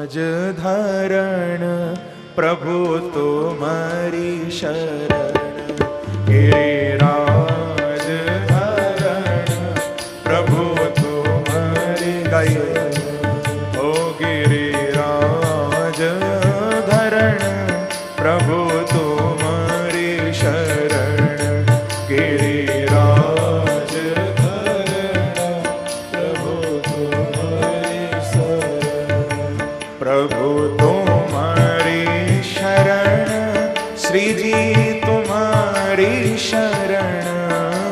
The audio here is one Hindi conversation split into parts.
ज धरण प्रभु तुम्हारी शरण, गिरिराज धरण प्रभु तुम्हारी गाइए। ओ गिरिराज धरण प्रभु तुम्हारी शरण, गिरिराज धरण प्रभु तुम्हारी शरण। प्रभु तुम्हारी शरण, श्री जी तुम्हारी शरण,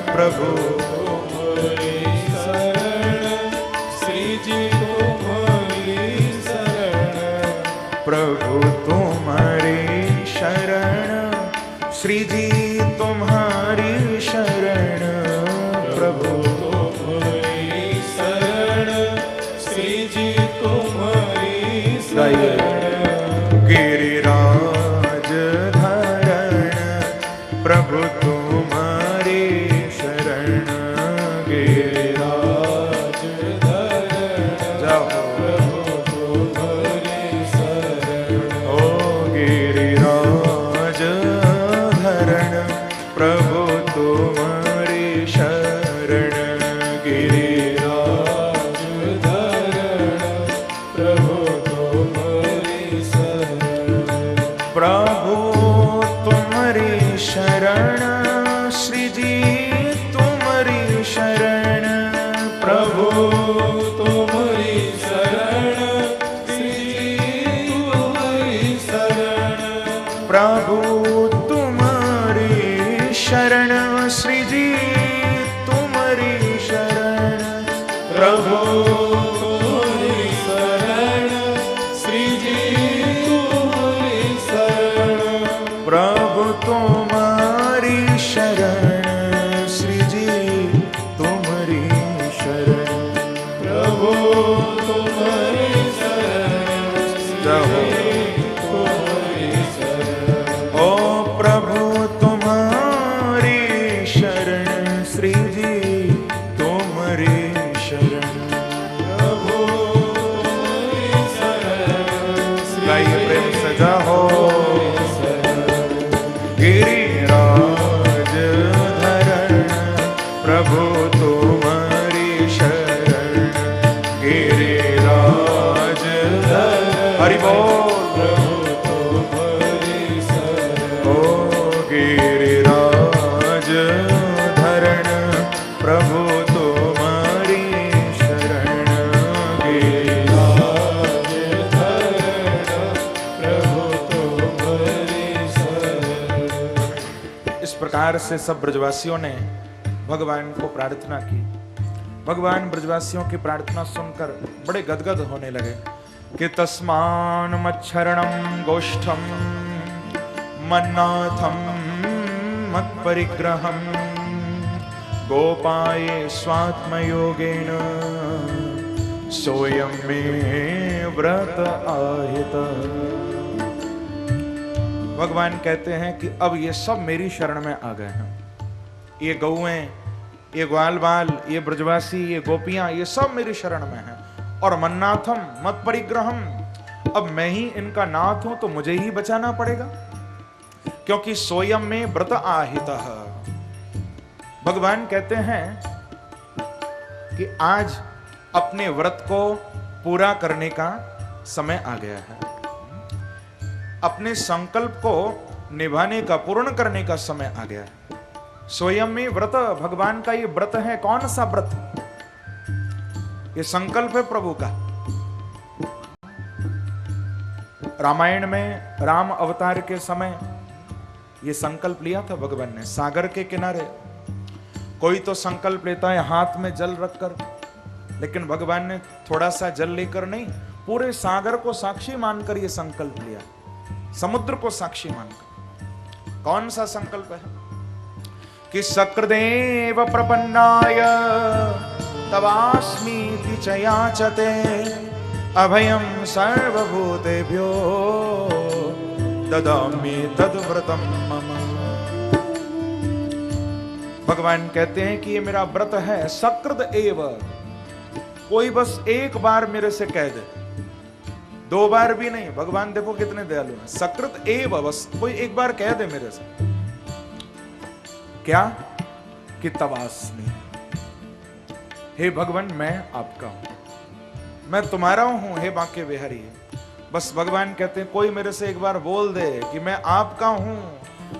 प्रभु तुम्हारी शरण, श्री जी तुम्हारी शरण। प्रभु तुम्हारी शरण, श्री जी तुम्हारी शरण, प्रभु तुम्हारी शरण, श्री जी तुम्हारी शरण। गिरिराज धरण प्रभु तुम्हारी शरण, गिरिराज धरण जाओ प्रभु तुम्हारी शरण। ओ गिरिराज धरण प्रभु तुम्हारी शरण, गिरिराज धरण प्रभु तुम्हारी शरण। प्रभु तुम्हारी शरण, श्री जी तुम्हारी शरण, प्रभु तुम्हारी शरण, श्री जी तुम्हारी शरण। प्रभु तुम्हारी शरण, श्री जी तुम्हारी शरण, प्रभु तुम्हारी शरण, श्री जी तुम्हारी शरण। प्रभु तुम्हारी शरण, श्री जी तुम्हारी शरण, प्रभु तुम्हारी शरण, जाओ तुम्हारी शरण। ओ प्रभु तुम्हारी शरण, श्री जी तुम्हारी शरण, प्रभु तुम्हारी शरण, गाइए प्रेम से जाओ। गिरिराज धरण प्रभु तुम्हारी शरण, गिरिराज धरण हरि बोल प्रभु तुम्हारी शरण। ओ गिरिराज धरण प्रभु तुम्हारी शरण, गिरिराज धरण प्रभु तुम्हारी शरण। इस प्रकार से सब ब्रजवासियों ने भगवान को प्रार्थना की। भगवान ब्रजवासियों की प्रार्थना सुनकर बड़े गदगद होने लगे कि तस्मान मच्छरणम गोष्ठम मन्नाथम मत परिग्रहम गोपाये स्वात्मयोगेन सोयम में व्रत आहित। भगवान कहते हैं कि अब ये सब मेरी शरण में आ गए हैं। ये गौएं, ये ग्वाल बाल, ये ब्रजवासी, ये गोपियां, ये सब मेरी शरण में हैं। और मन्नाथम मत परिग्रहम, अब मैं ही इनका नाथ हूं तो मुझे ही बचाना पड़ेगा, क्योंकि सोयम में व्रत आहितः। भगवान कहते हैं कि आज अपने व्रत को पूरा करने का समय आ गया है। अपने संकल्प को निभाने का, पूर्ण करने का समय आ गया है। स्वयं में व्रत, भगवान का ये व्रत है। कौन सा व्रत? ये संकल्प है प्रभु का। रामायण में राम अवतार के समय ये संकल्प लिया था भगवान ने सागर के किनारे। कोई तो संकल्प लेता है हाथ में जल रखकर, लेकिन भगवान ने थोड़ा सा जल लेकर नहीं, पूरे सागर को साक्षी मानकर ये संकल्प लिया, समुद्र को साक्षी मानकर। कौन सा संकल्प है? कि सकृदेव प्रपन्नाय तवास्मीति च याचते अभयं सर्वभूतेभ्यो ददामि तद्व्रतं मम। भगवान कहते हैं कि ये मेरा व्रत है, सकृद एव। कोई बस एक बार मेरे से कह दे, 2 बार भी नहीं, भगवान देखो कितने दयालु हैं। सकृत एव, बस कोई एक बार कह दे मेरे से, क्या कि तवास्मि, हे भगवान मैं आपका हूं, मैं तुम्हारा हूं हे बांके बिहारी। बस भगवान कहते हैं कोई मेरे से एक बार बोल दे कि मैं आपका हूं,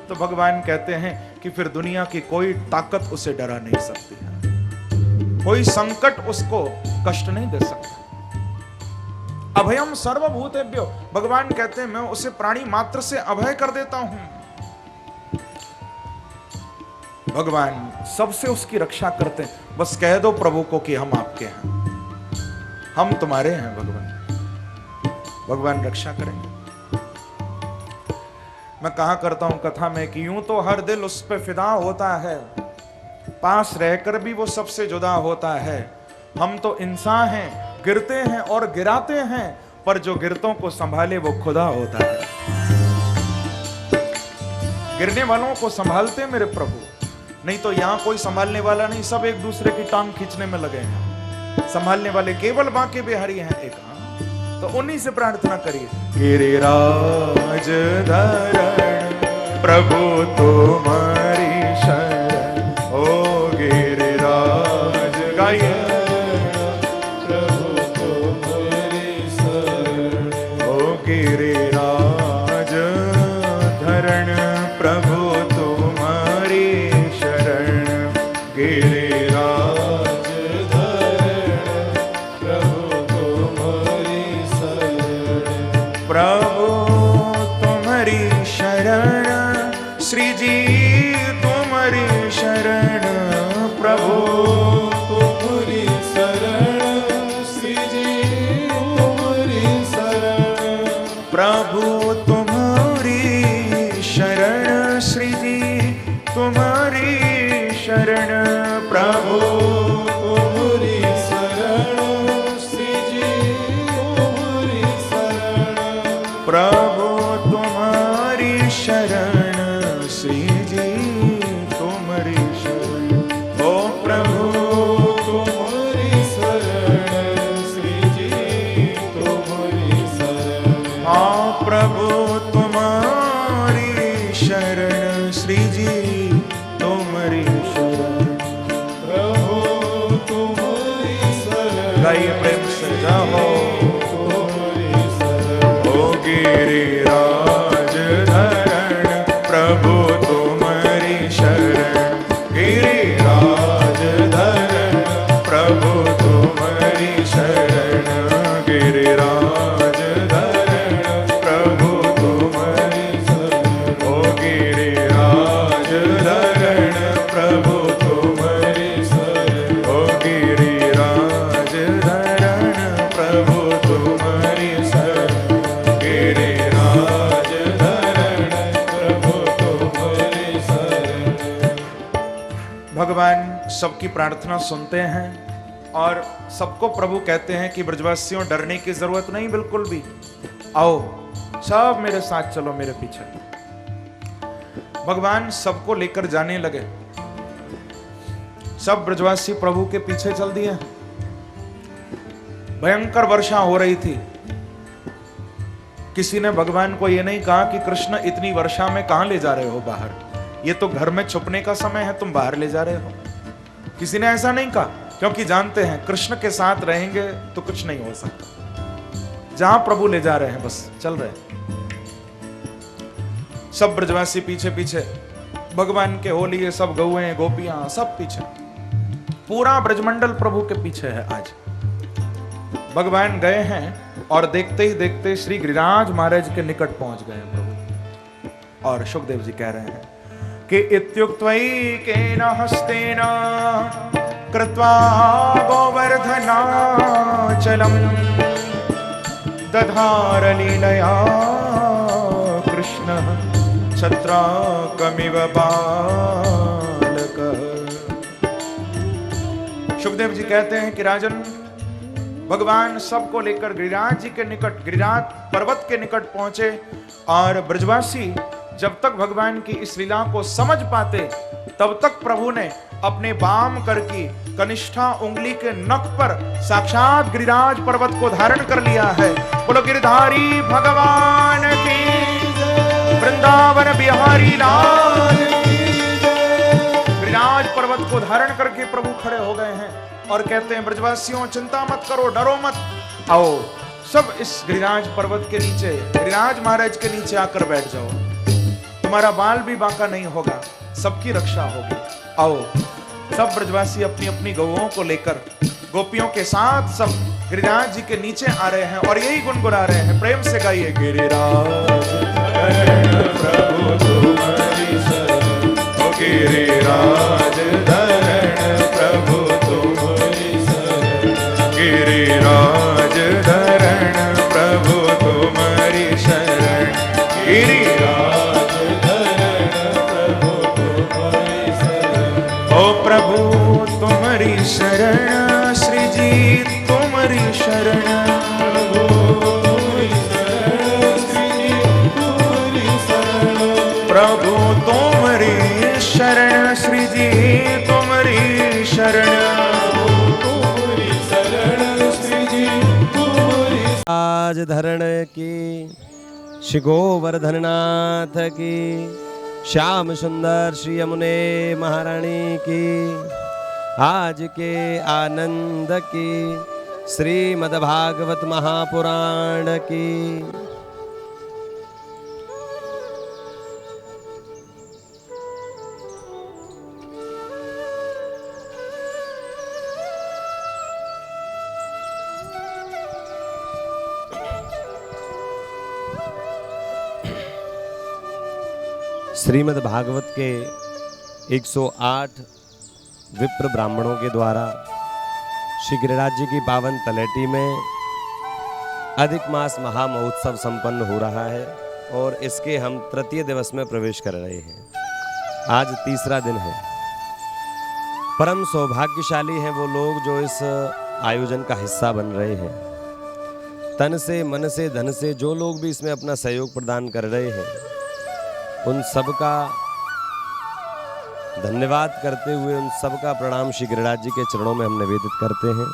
तो भगवान कहते हैं कि फिर दुनिया की कोई ताकत उसे डरा नहीं सकती है, कोई संकट उसको कष्ट नहीं दे सकता। अभयम सर्वभूतेभ्यो, भगवान कहते हैं मैं उसे प्राणी मात्र से अभय कर देता हूं। भगवान सबसे उसकी रक्षा करते हैं। बस कह दो प्रभु को कि हम आपके हैं, हम तुम्हारे हैं भगवान, भगवान रक्षा करेंगे। मैं कहा करता हूं कथा में कि यूं तो हर दिल उस पे फिदा होता है, पास रहकर भी वो सबसे जुदा होता है। हम तो इंसान हैं, गिरते हैं और गिराते हैं, पर जो गिरतों को संभाले वो खुदा होता है। गिरने वालों को संभालते मेरे प्रभु, नहीं तो यहां कोई संभालने वाला नहीं, सब एक दूसरे की टांग खींचने में लगे हैं। संभालने वाले केवल बांके बिहारी हैं एक, तो उन्हीं से प्रार्थना करिए। गिरिराज धरण प्रभु तुम्हारी शरण, ओ गिरिराज गाइए, प्रभु तुम्हारी शरण, ओ गिरिराज धरण प्रभु तुम्हारी शरण, गिरिराज प्रभु तुम्हारी शरण, श्री जी तुम्हारी शरण, प्रभु तुम्हारी शरण, श्री जी तुम्हारी शरण, प्रभु तुम्हारी शरण, श्री जी तुम्हारी शरण, प्रभु तुम्हारी शरण, श्री जी तुम्हारी शरण, प्रभु तुम्हारी शरण, श्री जी तुम्हारी शरण, ओ प्रभु तुम्हारी शरण, श्री जी तुम्हारी शरण, हाँ प्रभु तुम्हारी शरण, श्री जी तुम्हारी शरण, प्रभु तुम्हारी शरण, गाइए प्रेम से जाओ। गिरिराज धरण प्रभु तुम्हारी शरण, गिरिराज धरण प्रभु तुम्हारी शरण, गिरिराज धरण प्रभु तुम्हारी शरण, ओ गिरिराज धरण प्रभु तुम्हारी शरण, ओ गिरिराज धरण प्रभु तुम्हारी शरण, गिरिराज धरण प्रभु तुम्हारी शरण। भगवान सबकी प्रार्थना सुनते हैं और सबको प्रभु कहते हैं कि ब्रजवासियों डरने की जरूरत नहीं बिल्कुल भी, आओ सब मेरे साथ चलो, मेरे पीछे। भगवान सबको लेकर जाने लगे, सब ब्रजवासी प्रभु के पीछे चल दिए। भयंकर वर्षा हो रही थी, किसी ने भगवान को यह नहीं कहा कि कृष्ण इतनी वर्षा में कहां ले जा रहे हो बाहर, ये तो घर में छुपने का समय है, तुम बाहर ले जा रहे हो। किसी ने ऐसा नहीं कहा, क्योंकि जानते हैं कृष्ण के साथ रहेंगे तो कुछ नहीं हो सकता। जहां प्रभु ले जा रहे हैं बस चल रहे हैं। सब ब्रजवासी पीछे पीछे, भगवान के होली सब गौएं गोपियां सब पीछे, पूरा ब्रजमंडल प्रभु के पीछे है। आज भगवान गए हैं और देखते ही देखते श्री गिरिराज महाराज के निकट पहुंच गए प्रभु। और सुखदेव जी कह रहे हैं कि इत्युक्त्वैकेन हस्तेन कृत्वा गोवर्धनाचलं दधार लीलया कृष्णः छत्राकमिव बालकः। सुखदेव जी कहते हैं कि राजन, भगवान सबको लेकर गिरिराज जी के निकट, गिरिराज पर्वत के निकट पहुंचे और ब्रजवासी जब तक भगवान की इस लीला को समझ पाते तब तक प्रभु ने अपने वाम कर की कनिष्ठा उंगली के नख पर साक्षात गिरिराज पर्वत को धारण कर लिया है। बोलो गिरधारी भगवान की, वृंदावन बिहारी लाल की। गिरिराज पर्वत को धारण करके प्रभु खड़े हो गए हैं और कहते हैं ब्रजवासियों चिंता मत करो, डरो मत, आओ सब इस गिरिराज पर्वत के नीचे, गिरिराज महाराज के नीचे आकर बैठ जाओ। तुम्हारा बाल भी बांका नहीं होगा, सबकी रक्षा होगी। आओ सब ब्रजवासी अपनी अपनी गौओं को लेकर गोपियों के साथ सब गिरिराज जी के नीचे आ रहे हैं और यही गुनगुना रहे हैं। प्रेम से गाइए, गिरिराज प्रभु तुम्हारी शरण, ओ गिरिराज धरण प्रभु तुम्हारी शरण, गिरिराज धरण प्रभु तुम्हारी शरण, गिरिराज धरण प्रभु तुम्हारी शरण। ओ प्रभु तुम्हारी शरण, श्री जी तुम्हारी शरण, प्रभु तुम्हारी शरण, श्री जी तुम्हारी शरण, तुम्हारी शरण, श्री जी तुम्हारी। आज धरण की, श्री गोवर्धननाथ की, श्याम सुंदर श्री यमुने महारानी की, आज के आनंद की, श्रीमद्भागवत महापुराण की। श्रीमद् भागवत के 108 विप्र ब्राह्मणों के द्वारा श्री गिरिराज जी की पावन तलेटी में अधिक मास महामहोत्सव संपन्न हो रहा है और इसके हम तृतीय दिवस में प्रवेश कर रहे हैं। आज तीसरा दिन है। परम सौभाग्यशाली हैं वो लोग जो इस आयोजन का हिस्सा बन रहे हैं। तन से, मन से, धन से जो लोग भी इसमें अपना सहयोग प्रदान कर रहे हैं, उन सबका धन्यवाद करते हुए उन सबका प्रणाम श्री गिरिराज जी के चरणों में हम निवेदित करते हैं।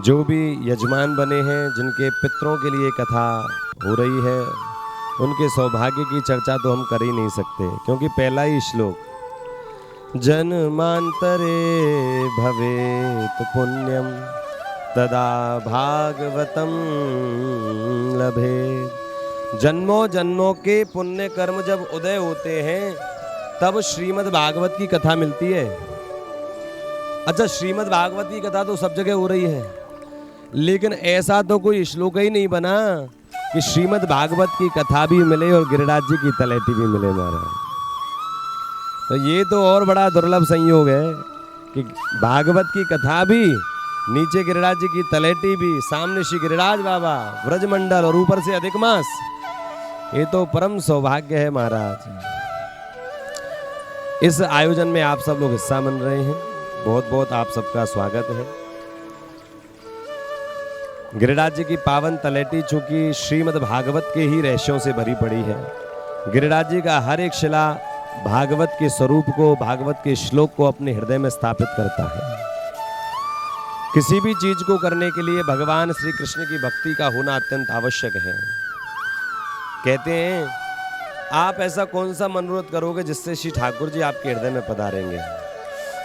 जो भी यजमान बने हैं, जिनके पितरों के लिए कथा हो रही है, उनके सौभाग्य की चर्चा तो हम कर ही नहीं सकते, क्योंकि पहला ही श्लोक जन्मांतरे भवेत पुण्यम तदा भागवतम लभेत। जन्मों जन्मों के पुण्य कर्म जब उदय होते हैं तब श्रीमद् भागवत की कथा मिलती है। अच्छा, श्रीमद् भागवत की कथा तो सब जगह हो रही है, लेकिन ऐसा तो कोई श्लोक ही नहीं बना कि श्रीमद् भागवत की कथा भी मिले और गिरिराज जी की तलेटी भी मिले महाराज। तो ये तो और बड़ा दुर्लभ संयोग है कि भागवत की कथा भी, नीचे गिरिराज जी की तलेटी भी, सामने श्री गिरिराज बाबा, व्रजमंडल और ऊपर से अधिक मास। ये तो परम सौभाग्य है महाराज। इस आयोजन में आप सब लोग हिस्सा बन रहे हैं, बहुत बहुत आप सबका स्वागत है। गिरिराज जी की पावन तलेटी चूंकि श्रीमद् भागवत के ही रहस्यों से भरी पड़ी है। गिरिराज जी का हर एक शिला भागवत के स्वरूप को, भागवत के श्लोक को अपने हृदय में स्थापित करता है। किसी भी चीज को करने के लिए भगवान श्री कृष्ण की भक्ति का होना अत्यंत आवश्यक है। कहते हैं आप ऐसा कौन सा मनोरथ करोगे जिससे श्री ठाकुर जी आपके हृदय में पधारेंगे।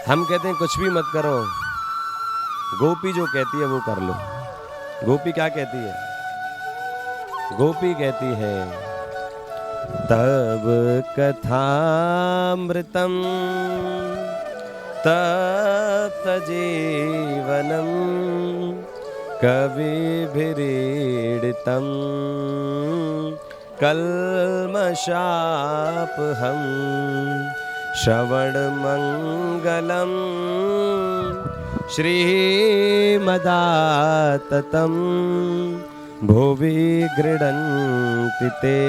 हम कहते हैं कुछ भी मत करो, गोपी जो कहती है वो कर लो। गोपी क्या कहती है? गोपी कहती है तब कथामृतम तप्त जीवनम कविभिरीडितम कल्मषापहं श्रवण मंगलम श्रीमदाततं भुवि गृह्णन्ति ते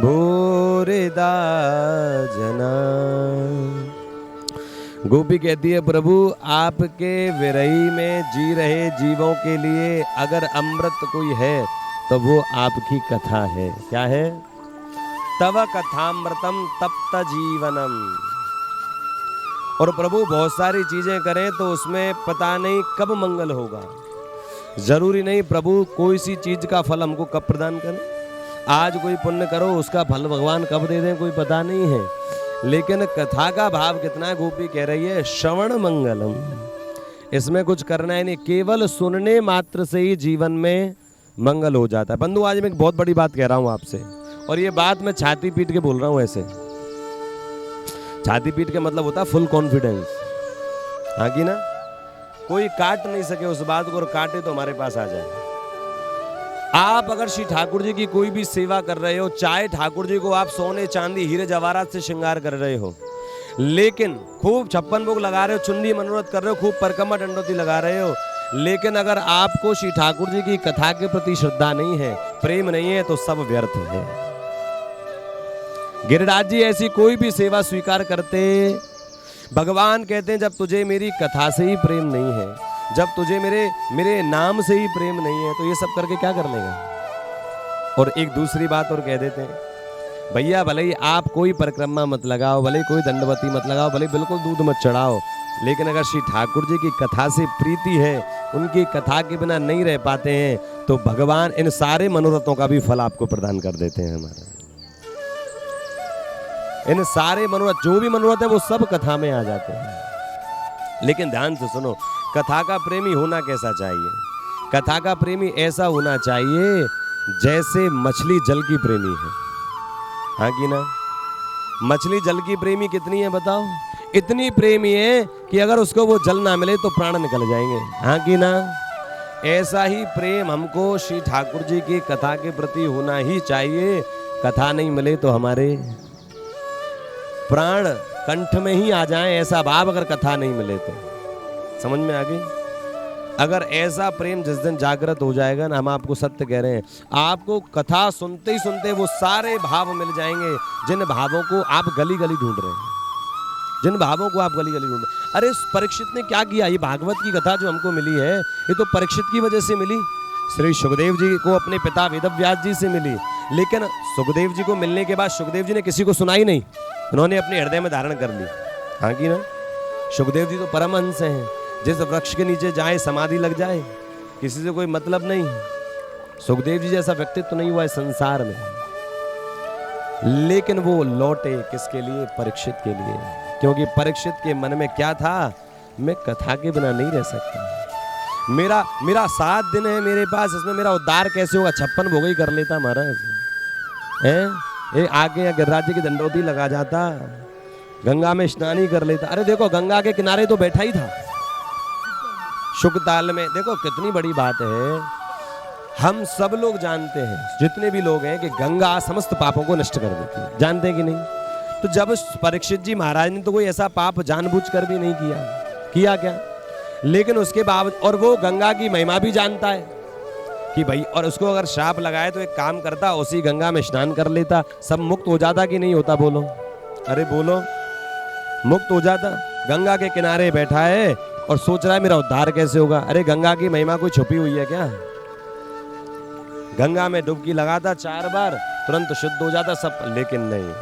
भूरिदा जना। गोपी कहती है प्रभु आपके विरही में जी रहे जीवों के लिए अगर अमृत कोई है तो वो आपकी कथा है। क्या है? तव कथामृतम तप्त जीवनम। और प्रभु बहुत सारी चीजें करें तो उसमें पता नहीं कब मंगल होगा। जरूरी नहीं प्रभु कोई सी चीज का फल हमको कब प्रदान करें। आज कोई पुण्य करो उसका फल भगवान कब दे दें कोई पता नहीं है। लेकिन कथा का भाव कितना है, गोपी कह रही है श्रवण मंगलम, इसमें कुछ करना है नहीं, केवल सुनने मात्र से ही जीवन में मंगल हो जाता है। बंधु आज मैं एक बहुत बड़ी बात कह रहा हूं आपसे, और ये बात मैं छाती पीट के बोल रहा हूं। ऐसे छाती पीट के मतलब होता है फुल कॉन्फिडेंस, हाँ कि ना, कोई काट नहीं सके उस बात को, और काटे तो हमारे पास आ जाए। आप अगर श्री ठाकुर जी की कोई भी सेवा कर रहे हो, चाहे ठाकुर जी को आप सोने चांदी हीरे जवाहरात से श्रृंगार कर रहे हो, लेकिन खूब 56 भोग लगा रहे हो, चुन्नी मनोरथ कर रहे हो, खूब परिक्रमा दंडोती लगा रहे हो, लेकिन अगर आपको श्री ठाकुर जी की कथा के प्रति श्रद्धा नहीं है, प्रेम नहीं है, तो सब व्यर्थ है। गिरिराज जी ऐसी कोई भी सेवा स्वीकार करते, भगवान कहते हैं जब तुझे मेरी कथा से ही प्रेम नहीं है, जब तुझे मेरे नाम से ही प्रेम नहीं है, तो ये सब करके क्या कर लेगा। और एक दूसरी बात और कह देते हैं, भैया भले ही आप कोई परिक्रमा मत लगाओ, भले ही कोई दंडवती मत लगाओ, भले बिल्कुल दूध मत चढ़ाओ, लेकिन अगर श्री ठाकुर जी की कथा से प्रीति है, उनकी कथा के बिना नहीं रह पाते हैं, तो भगवान इन सारे मनोरथों का भी फल आपको प्रदान कर देते हैं। हमारे इन सारे मनोरथ, जो भी मनोरथ है वो सब कथा में आ जाते हैं। लेकिन ध्यान से सुनो, कथा का प्रेमी होना कैसा चाहिए। कथा का प्रेमी ऐसा होना चाहिए जैसे मछली जल की प्रेमी है, हाँ कि ना। मछली जल की प्रेमी कितनी है बताओ, इतनी प्रेमी है कि अगर उसको वो जल ना मिले तो प्राण निकल जाएंगे, हाँ कि ना। ऐसा ही प्रेम हमको श्री ठाकुर जी की कथा के प्रति होना ही चाहिए। कथा नहीं मिले तो हमारे प्राण कंठ में ही आ जाएं, ऐसा भाव अगर कथा नहीं मिले तो। समझ में आ गई। अगर ऐसा प्रेम जिस दिन जागृत हो जाएगा ना, हम आपको सत्य कह रहे हैं, आपको कथा सुनते ही सुनते वो सारे भाव मिल जाएंगे जिन भावों को आप गली गली ढूंढ रहे हैं, जिन भावों को आप गली गली ढूंढ रहे हैं। अरे परीक्षित ने क्या किया, ये भागवत की कथा जो हमको मिली है, ये तो परीक्षित की वजह से मिली। श्री सुखदेव जी को अपने पिता वेदव्यास जी से मिली, लेकिन सुखदेव जी को मिलने के बाद सुखदेव जी ने किसी को सुनाई नहीं, उन्होंने अपने हृदय में धारण कर ली, हाँ कि ना। सुखदेव जी तो परमहंस हैं, जिस वृक्ष के नीचे जाए समाधि लग जाए, किसी से कोई मतलब नहीं। सुखदेव जी जैसा व्यक्तित्व तो नहीं हुआ है संसार में, लेकिन वो लौटे किसके लिए, परीक्षित के लिए। क्योंकि परीक्षित के मन में क्या था, मैं कथा के बिना नहीं रह सकता, मेरा 7 दिन है मेरे पास, इसमें मेरा उद्धार कैसे होगा। 56 भोग ही कर लेता महाराज, है आगे गिरिराज जी की दंडोती लगा जाता, गंगा में स्नान ही कर लेता। अरे देखो गंगा के किनारे तो बैठा ही था शुकताल में। देखो कितनी बड़ी बात है, हम सब लोग जानते हैं, जितने भी लोग हैं, कि गंगा समस्त पापों को नष्ट कर देती है, जानते हैं कि नहीं। तो जब परीक्षित जी महाराज ने तो कोई ऐसा पाप जानबूझकर भी नहीं किया क्या, लेकिन उसके बावजूद, और वो गंगा की महिमा भी जानता है कि भाई, और उसको अगर श्राप लगाए तो एक काम करता, उसी गंगा में स्नान कर लेता, सब मुक्त हो जाता कि नहीं होता, बोलो। अरे बोलो, मुक्त हो जाता। गंगा के किनारे बैठा है और सोच रहा है मेरा उद्धार कैसे होगा। अरे गंगा की महिमा कोई छुपी हुई है क्या। गंगा में डुबकी लगाता 4 बार, तुरंत शुद्ध हो जाता सब, लेकिन नहीं।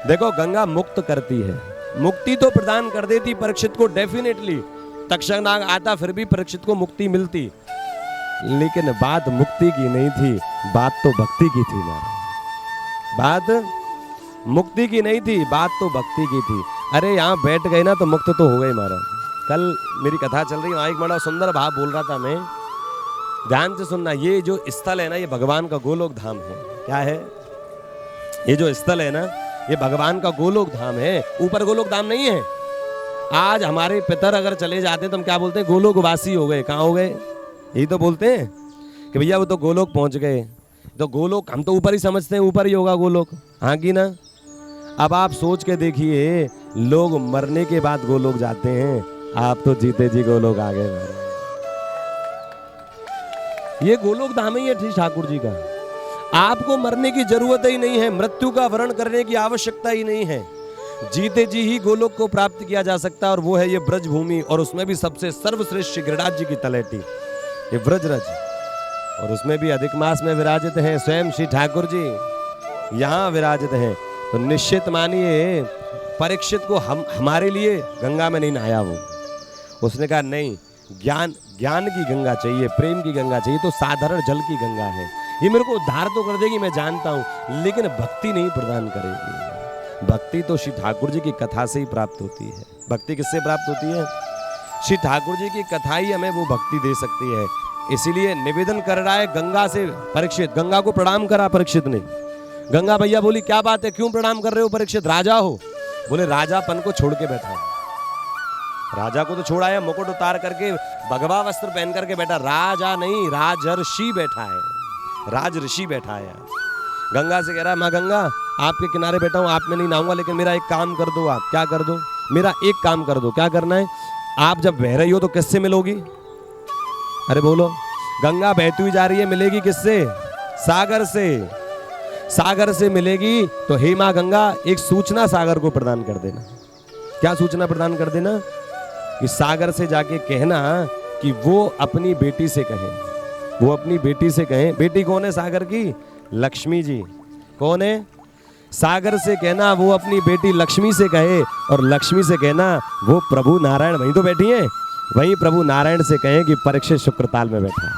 देखो गंगा मुक्त करती है, मुक्ति तो प्रदान कर देती परीक्षित को डेफिनेटली। तक्षकनाग आता फिर भी परीक्षित को मुक्ति मिलती, लेकिन बात मुक्ति की नहीं थी, बात तो भक्ति की थी महाराज। बात मुक्ति की नहीं थी, बात तो भक्ति की थी। अरे यहाँ बैठ गए ना तो मुक्त तो हो गए महाराज। कल मेरी कथा चल रही है, एक बड़ा सुंदर भाव बोल रहा था मैं, ध्यान से सुनना। ये जो स्थल है ना, ये भगवान का गोलोक धाम है। क्या है ये जो स्थल है ना, ये भगवान का गोलोक धाम है, ऊपर गोलोक धाम नहीं है। आज हमारे पितर अगर चले जाते हैं तो हम क्या बोलते हैं, गोलोकवासी हो गए। कहाँ हो गए, यही तो बोलते हैं कि भैया वो तो गोलोक पहुंच गए। तो गोलोक हम तो ऊपर ही समझते हैं, ऊपर ही होगा गोलोक, हाँ कि ना। अब आप सोच के देखिए, लोग मरने के बाद गोलोक जाते हैं, आप तो जीते जी गोलोक आ गए। ये गोलोक धाम ही है श्री ठाकुर जी का। आपको मरने की जरूरत ही नहीं है, मृत्यु का वर्ण करने की आवश्यकता ही नहीं है, जीते जी ही गोलोक को प्राप्त किया जा सकता है। और वो है ये ब्रज भूमि, और उसमें भी सबसे सर्वश्रेष्ठ गिरिराज जी की तलैटी, ये ब्रजरज, और उसमें भी अधिक मास में विराजित हैं स्वयं श्री ठाकुर जी, यहाँ विराजित हैं। तो निश्चित मानिए परीक्षित को हमारे लिए गंगा में नहीं नहाया वो। उसने कहा नहीं, ज्ञान की गंगा चाहिए, प्रेम की गंगा चाहिए, तो साधारण जल की गंगा है, ये मेरे को उद्धार तो कर देगी, मैं जानता हूं, लेकिन भक्ति नहीं प्रदान करेगी। भक्ति तो श्री ठाकुर जी की कथा से ही प्राप्त होती है। भक्ति किससे प्राप्त होती है? श्री ठाकुर जी की कथा ही हमें वो भक्ति दे सकती है। इसीलिए निवेदन कर रहा है गंगा से परीक्षित। गंगा को प्रणाम करा परीक्षित ने। गंगा भैया बोली क्या बात है, क्यों प्रणाम कर रहे हो परीक्षित, राजा हो? बोले राजापन को छोड़ के बैठा है। राजा को तो छोड़ा है, मुकुट उतार करके भगवा वस्त्र पहन करके बैठा, राजा नहीं राजर्षि बैठा है, राज ऋषि बैठा है। गंगा से कह रहा है माँ गंगा आपके किनारे बैठा हूँ, आप में नहीं नहाऊंगा, लेकिन मेरा एक काम कर दो। आप क्या कर दो? मेरा एक काम कर दो। क्या करना है? आप जब बह रही हो तो किससे मिलोगी? अरे बोलो। गंगा बहती हुई जा रही है, मिलेगी किससे? सागर से। सागर से मिलेगी तो हे माँ गंगा एक सूचना सागर को प्रदान कर देना। क्या सूचना प्रदान कर देना? कि सागर से जाके कहना कि वो अपनी बेटी से कहे, वो अपनी बेटी से कहे। बेटी कौन है सागर की? लक्ष्मी जी। कौन है? सागर से कहना वो अपनी बेटी लक्ष्मी से कहे, और लक्ष्मी से कहना वो प्रभु नारायण वहीं तो बैठी हैं, वहीं प्रभु नारायण से कहें कि परीक्षित शुक्रताल में बैठा है।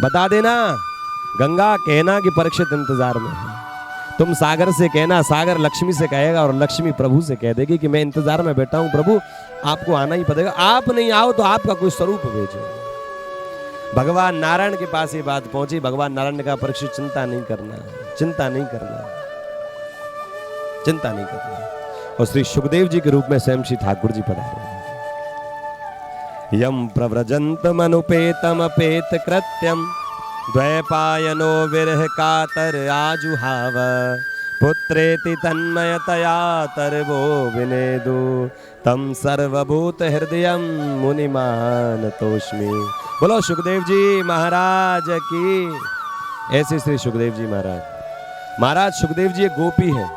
बता देना गंगा, कहना कि परीक्षित इंतजार में है। तुम सागर से कहना, सागर लक्ष्मी से कहेगा और लक्ष्मी प्रभु से कह देगी कि मैं इंतजार में बैठा हूं प्रभु, आपको आना ही पड़ेगा। आप नहीं आओ तो आपका कोई स्वरूप भेजो। भगवान नारायण के पास ये बात पहुंची। भगवान नारायण ने कहा परीक्षित चिंता नहीं करना, चिंता नहीं करना, चिंता नहीं करना। और श्री सुखदेव जी के रूप में स्वयं श्री ठाकुर जी पधारे। यम प्रव्रजंत मनुपेतम अपेत कृत्यम द्वैपायनो विरह कातर आजुहाव पुत्रेति तन्मयतया तरवो विनेदु तम सर्वभूत हृदयम मुनिमान तोष्मी। बोलो सुखदेव जी महाराज की। ऐसे श्री सुखदेव जी महाराज सुखदेव जी एक गोपी है।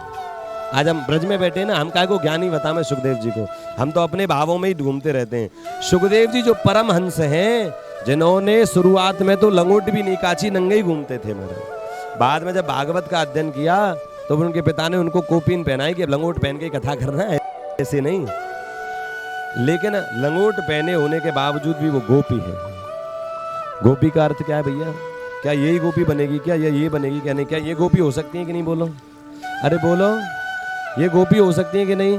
आज हम ब्रज में बैठे ना, हम काय को ज्ञानी बताएं सुखदेव जी को, हम तो अपने भावों में ही घूमते रहते हैं। सुखदेव जी जो परम हंस हैं, जिन्होंने शुरुआत में तो लंगोट भी नहीं काची, नंगे ही घूमते थे महाराज। बाद में जब भागवत का अध्ययन किया तो उनके पिता ने उनको कोपीन पहनाई कि अब लंगोट पहन के कथा करना है, ऐसे नहीं। लेकिन लंगोट पहने होने के बावजूद भी वो गोपी है। गोपी का अर्थ क्या है भैया? क्या यही गोपी बनेगी क्या, या ये बनेगी क्या? नहीं, क्या ये गोपी हो सकती है कि नहीं? बोलो, अरे बोलो, ये गोपी हो सकती है कि नहीं?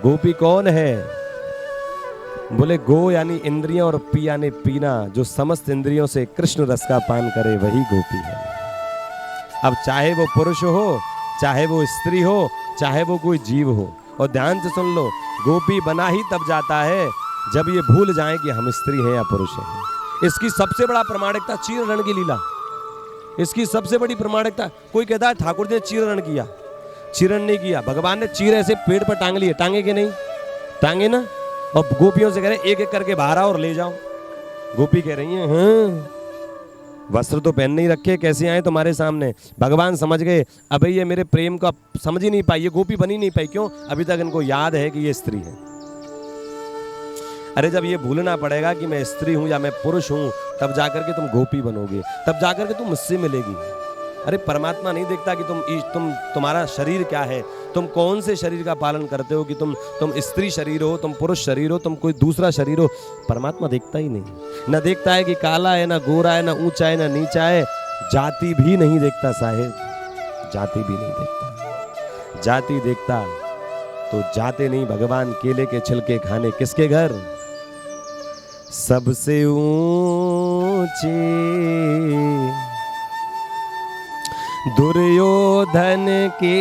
गोपी कौन है? बोले गो यानी इंद्रियां और पी यानी पीना, जो समस्त इंद्रियों से कृष्ण रस का पान करे वही गोपी है। अब चाहे वो पुरुष हो, चाहे वो स्त्री हो, चाहे वो कोई जीव हो, और ध्यान से सुन लो, गोपी बना ही तब जाता है जब ये भूल जाए कि हम स्त्री हैं या पुरुष हैं। इसकी सबसे बड़ा प्रमाणिकता चीरहरण की लीला, इसकी सबसे बड़ी प्रमाणिकता। कोई कहता है ठाकुर जी ने चीरहरण किया, चीरहरण नहीं किया। भगवान ने चीर ऐसे पेड़ पर टांग लिए, टांगे कि नहीं? टांगे ना। और गोपियों से कह रहे एक एक करके बाहर आओ और ले जाओ। गोपी कह रही है हाँ, वस्त्र तो पहन नहीं रखे, कैसे आए तुम्हारे सामने? भगवान समझ गए, अबे ये मेरे प्रेम का समझ ही नहीं पाई, ये गोपी बनी नहीं पाई। क्यों? अभी तक इनको याद है कि ये स्त्री है। अरे जब ये भूलना पड़ेगा कि मैं स्त्री हूं या मैं पुरुष हूं, तब जाकर के तुम गोपी बनोगे, तब जाकर के तुम मुझसे मिलेगी। अरे परमात्मा नहीं देखता कि तुम्हारा शरीर क्या है, तुम कौन से शरीर का पालन करते हो, कि तुम स्त्री शरीर हो, तुम पुरुष शरीर हो, तुम कोई दूसरा शरीर हो। परमात्मा देखता ही नहीं। न देखता है कि काला है, ना गोरा है, ना ऊंचा है, ना नीचा है। जाति भी नहीं देखता साहेब, जाति भी नहीं देखता। जाति देखता तो जाते नहीं भगवान केले के छिलके खाने किसके घर? सबसे ऊंची दुर्योधन की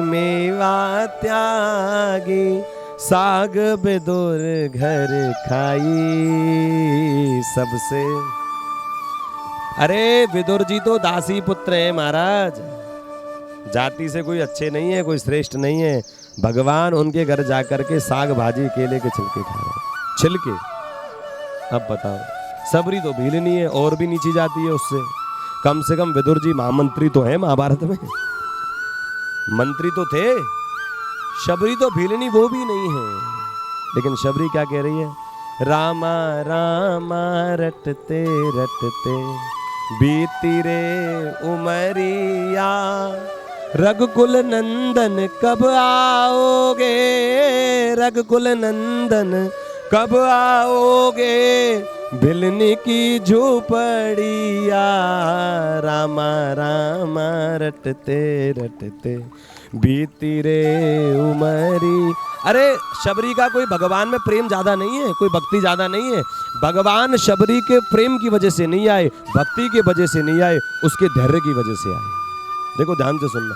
मेवा त्यागी, साग बेदोर घर खाई सबसे। अरे विदुर जी तो दासी पुत्र है महाराज, जाति से कोई अच्छे नहीं है, कोई श्रेष्ठ नहीं है। भगवान उनके घर जाकर के साग भाजी केले के छिलके खा रहे, छिलके। अब बताओ, सबरी तो भीलनी है और भी नीची जाती है उससे। कम से कम विदुर जी महामंत्री तो है महाभारत में, मंत्री तो थे। शबरी तो भीलनी वो भी नहीं है। लेकिन शबरी क्या कह रही है? रामा रामा रटते रटते बीती रे उमरिया, रघुकुल नंदन कब आओगे, रघुकुल नंदन कब आओगे, भिलनी की झोपड़िया, रामा रामा रटते रटते बीती रे उमरी। अरे शबरी का कोई भगवान में प्रेम ज्यादा नहीं है, कोई भक्ति ज्यादा नहीं है। भगवान शबरी के प्रेम की वजह से नहीं आए, भक्ति की वजह से नहीं आए, उसके धैर्य की वजह से आए। देखो ध्यान से सुनना,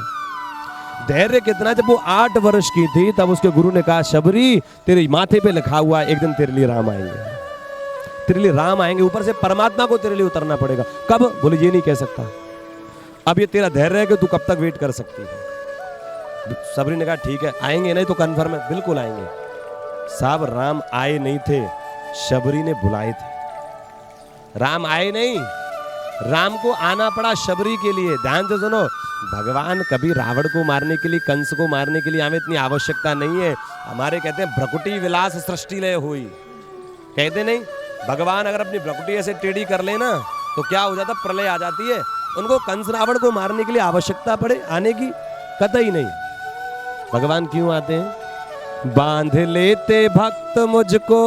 धैर्य कितना, जब वो 8 वर्ष की थी तब उसके गुरु ने कहा शबरी तेरे माथे पे लिखा हुआ एक दिन तेरे लिए राम आएंगे, तेरे लिए राम आएंगे, ऊपर से परमात्मा को तेरे लिए उतरना पड़ेगा। कब? बोले ये नहीं कह सकता, अब ये तेरा धैर्य है कि तू कब तक वेट कर सकती है। शबरी ने कहा ठीक है आएंगे, नहीं तो कन्फर्म है, बिल्कुल आएंगे। साहब राम आए नहीं थे, शबरी ने बुलाए थे। राम आए नहीं, राम को आना पड़ा शबरी के लिए। ध्यान से सुनो, भगवान कभी रावण को मारने के लिए, कंस को मारने के लिए हमें इतनी आवश्यकता नहीं है। हमारे कहते हैं भ्रकुटी विलास सृष्टि लय हुई, कहते नहीं भगवान अगर अपनी भ्रकुटी ऐसे टेढ़ी कर लेना तो क्या हो जाता, प्रलय आ जाती है। उनको कंस रावण को मारने के लिए आवश्यकता पड़े आने की, कतई नहीं। भगवान क्यों आते हैं? बांध लेते भक्त मुझको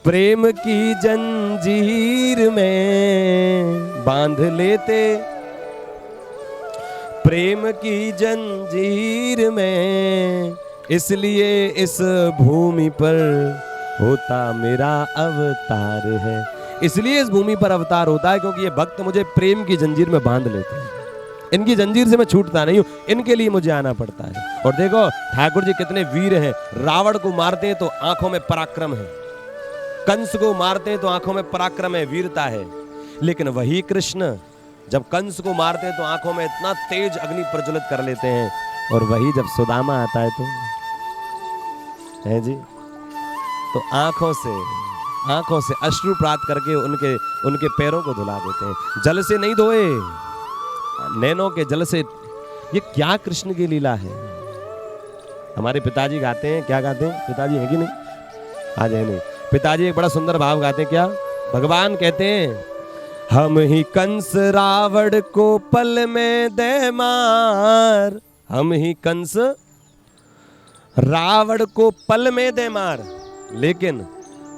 प्रेम की जंजीर में, बांध लेते प्रेम की जंजीर में, इसलिए इस भूमि पर होता मेरा अवतार है। इसलिए इस भूमि पर अवतार होता है क्योंकि ये भक्त मुझे प्रेम की जंजीर में बांध लेते हैं। इनकी जंजीर से मैं छूटता नहीं हूं, इनके लिए मुझे आना पड़ता है। और देखो ठाकुर जी कितने वीर हैं। रावण को मारते हैं तो आंखों में पराक्रम है, कंस को मारते हैं तो आंखों में पराक्रम है, वीरता है। लेकिन वही कृष्ण जब कंस को मारते हैं तो आंखों में इतना तेज अग्नि प्रज्वलित कर लेते हैं, और वही जब सुदामा आता है तो है जी, तो आंखों से अश्रु प्राप्त करके उनके पैरों को धुला देते हैं। जल से नहीं धोए, नैनों के जल से। ये क्या कृष्ण की लीला है। हमारे पिताजी गाते हैं, क्या गाते हैं? पिताजी है कि नहीं? आज है नहीं। पिताजी एक बड़ा सुंदर भाव गाते हैं, क्या? भगवान कहते हैं हम ही कंस रावण को पल में दे मार, हम ही कंस रावण को पल में दे मार, लेकिन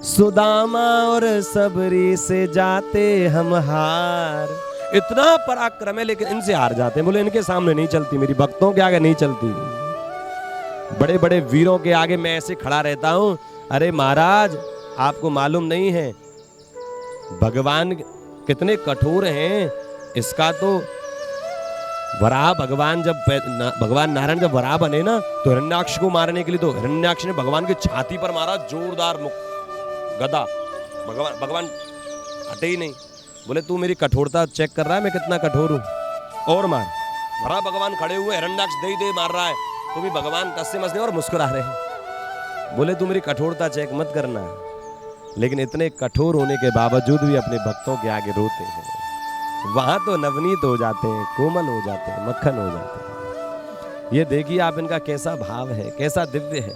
सुदामा और सबरी से जाते हम हार। इतना पराक्रम है लेकिन इनसे हार जाते हैं। बोले इनके सामने नहीं चलती, मेरी भक्तों के आगे नहीं चलती, बड़े बड़े वीरों के आगे मैं ऐसे खड़ा रहता हूं। अरे महाराज आपको मालूम नहीं है भगवान कितने कठोर हैं। इसका तो वराह भगवान भगवान नारायण जब वराह बने ना तो हिरण्याक्ष को मारने के लिए तो हिरण्याक्ष ने भगवान की छाती पर मारा जोरदार गदा। भगवान हटे ही नहीं। बोले तू मेरी कठोरता चेक कर रहा है, मैं कितना कठोर हूं, और मार। भरा भगवान खड़े हुए, हिरण्याक्ष दे मार रहा है, तो भी भगवान कस्से मसने और मुस्कुरा रहे हैं। बोले तू मेरी कठोरता चेक मत करना। लेकिन इतने कठोर होने के बावजूद भी अपने भक्तों के आगे रोते हैं। वहां तो नवनीत हो जाते हैं, कोमल हो जाते हैं, मक्खन हो जाते हैं। ये देखिए आप इनका कैसा भाव है, कैसा दिव्य है।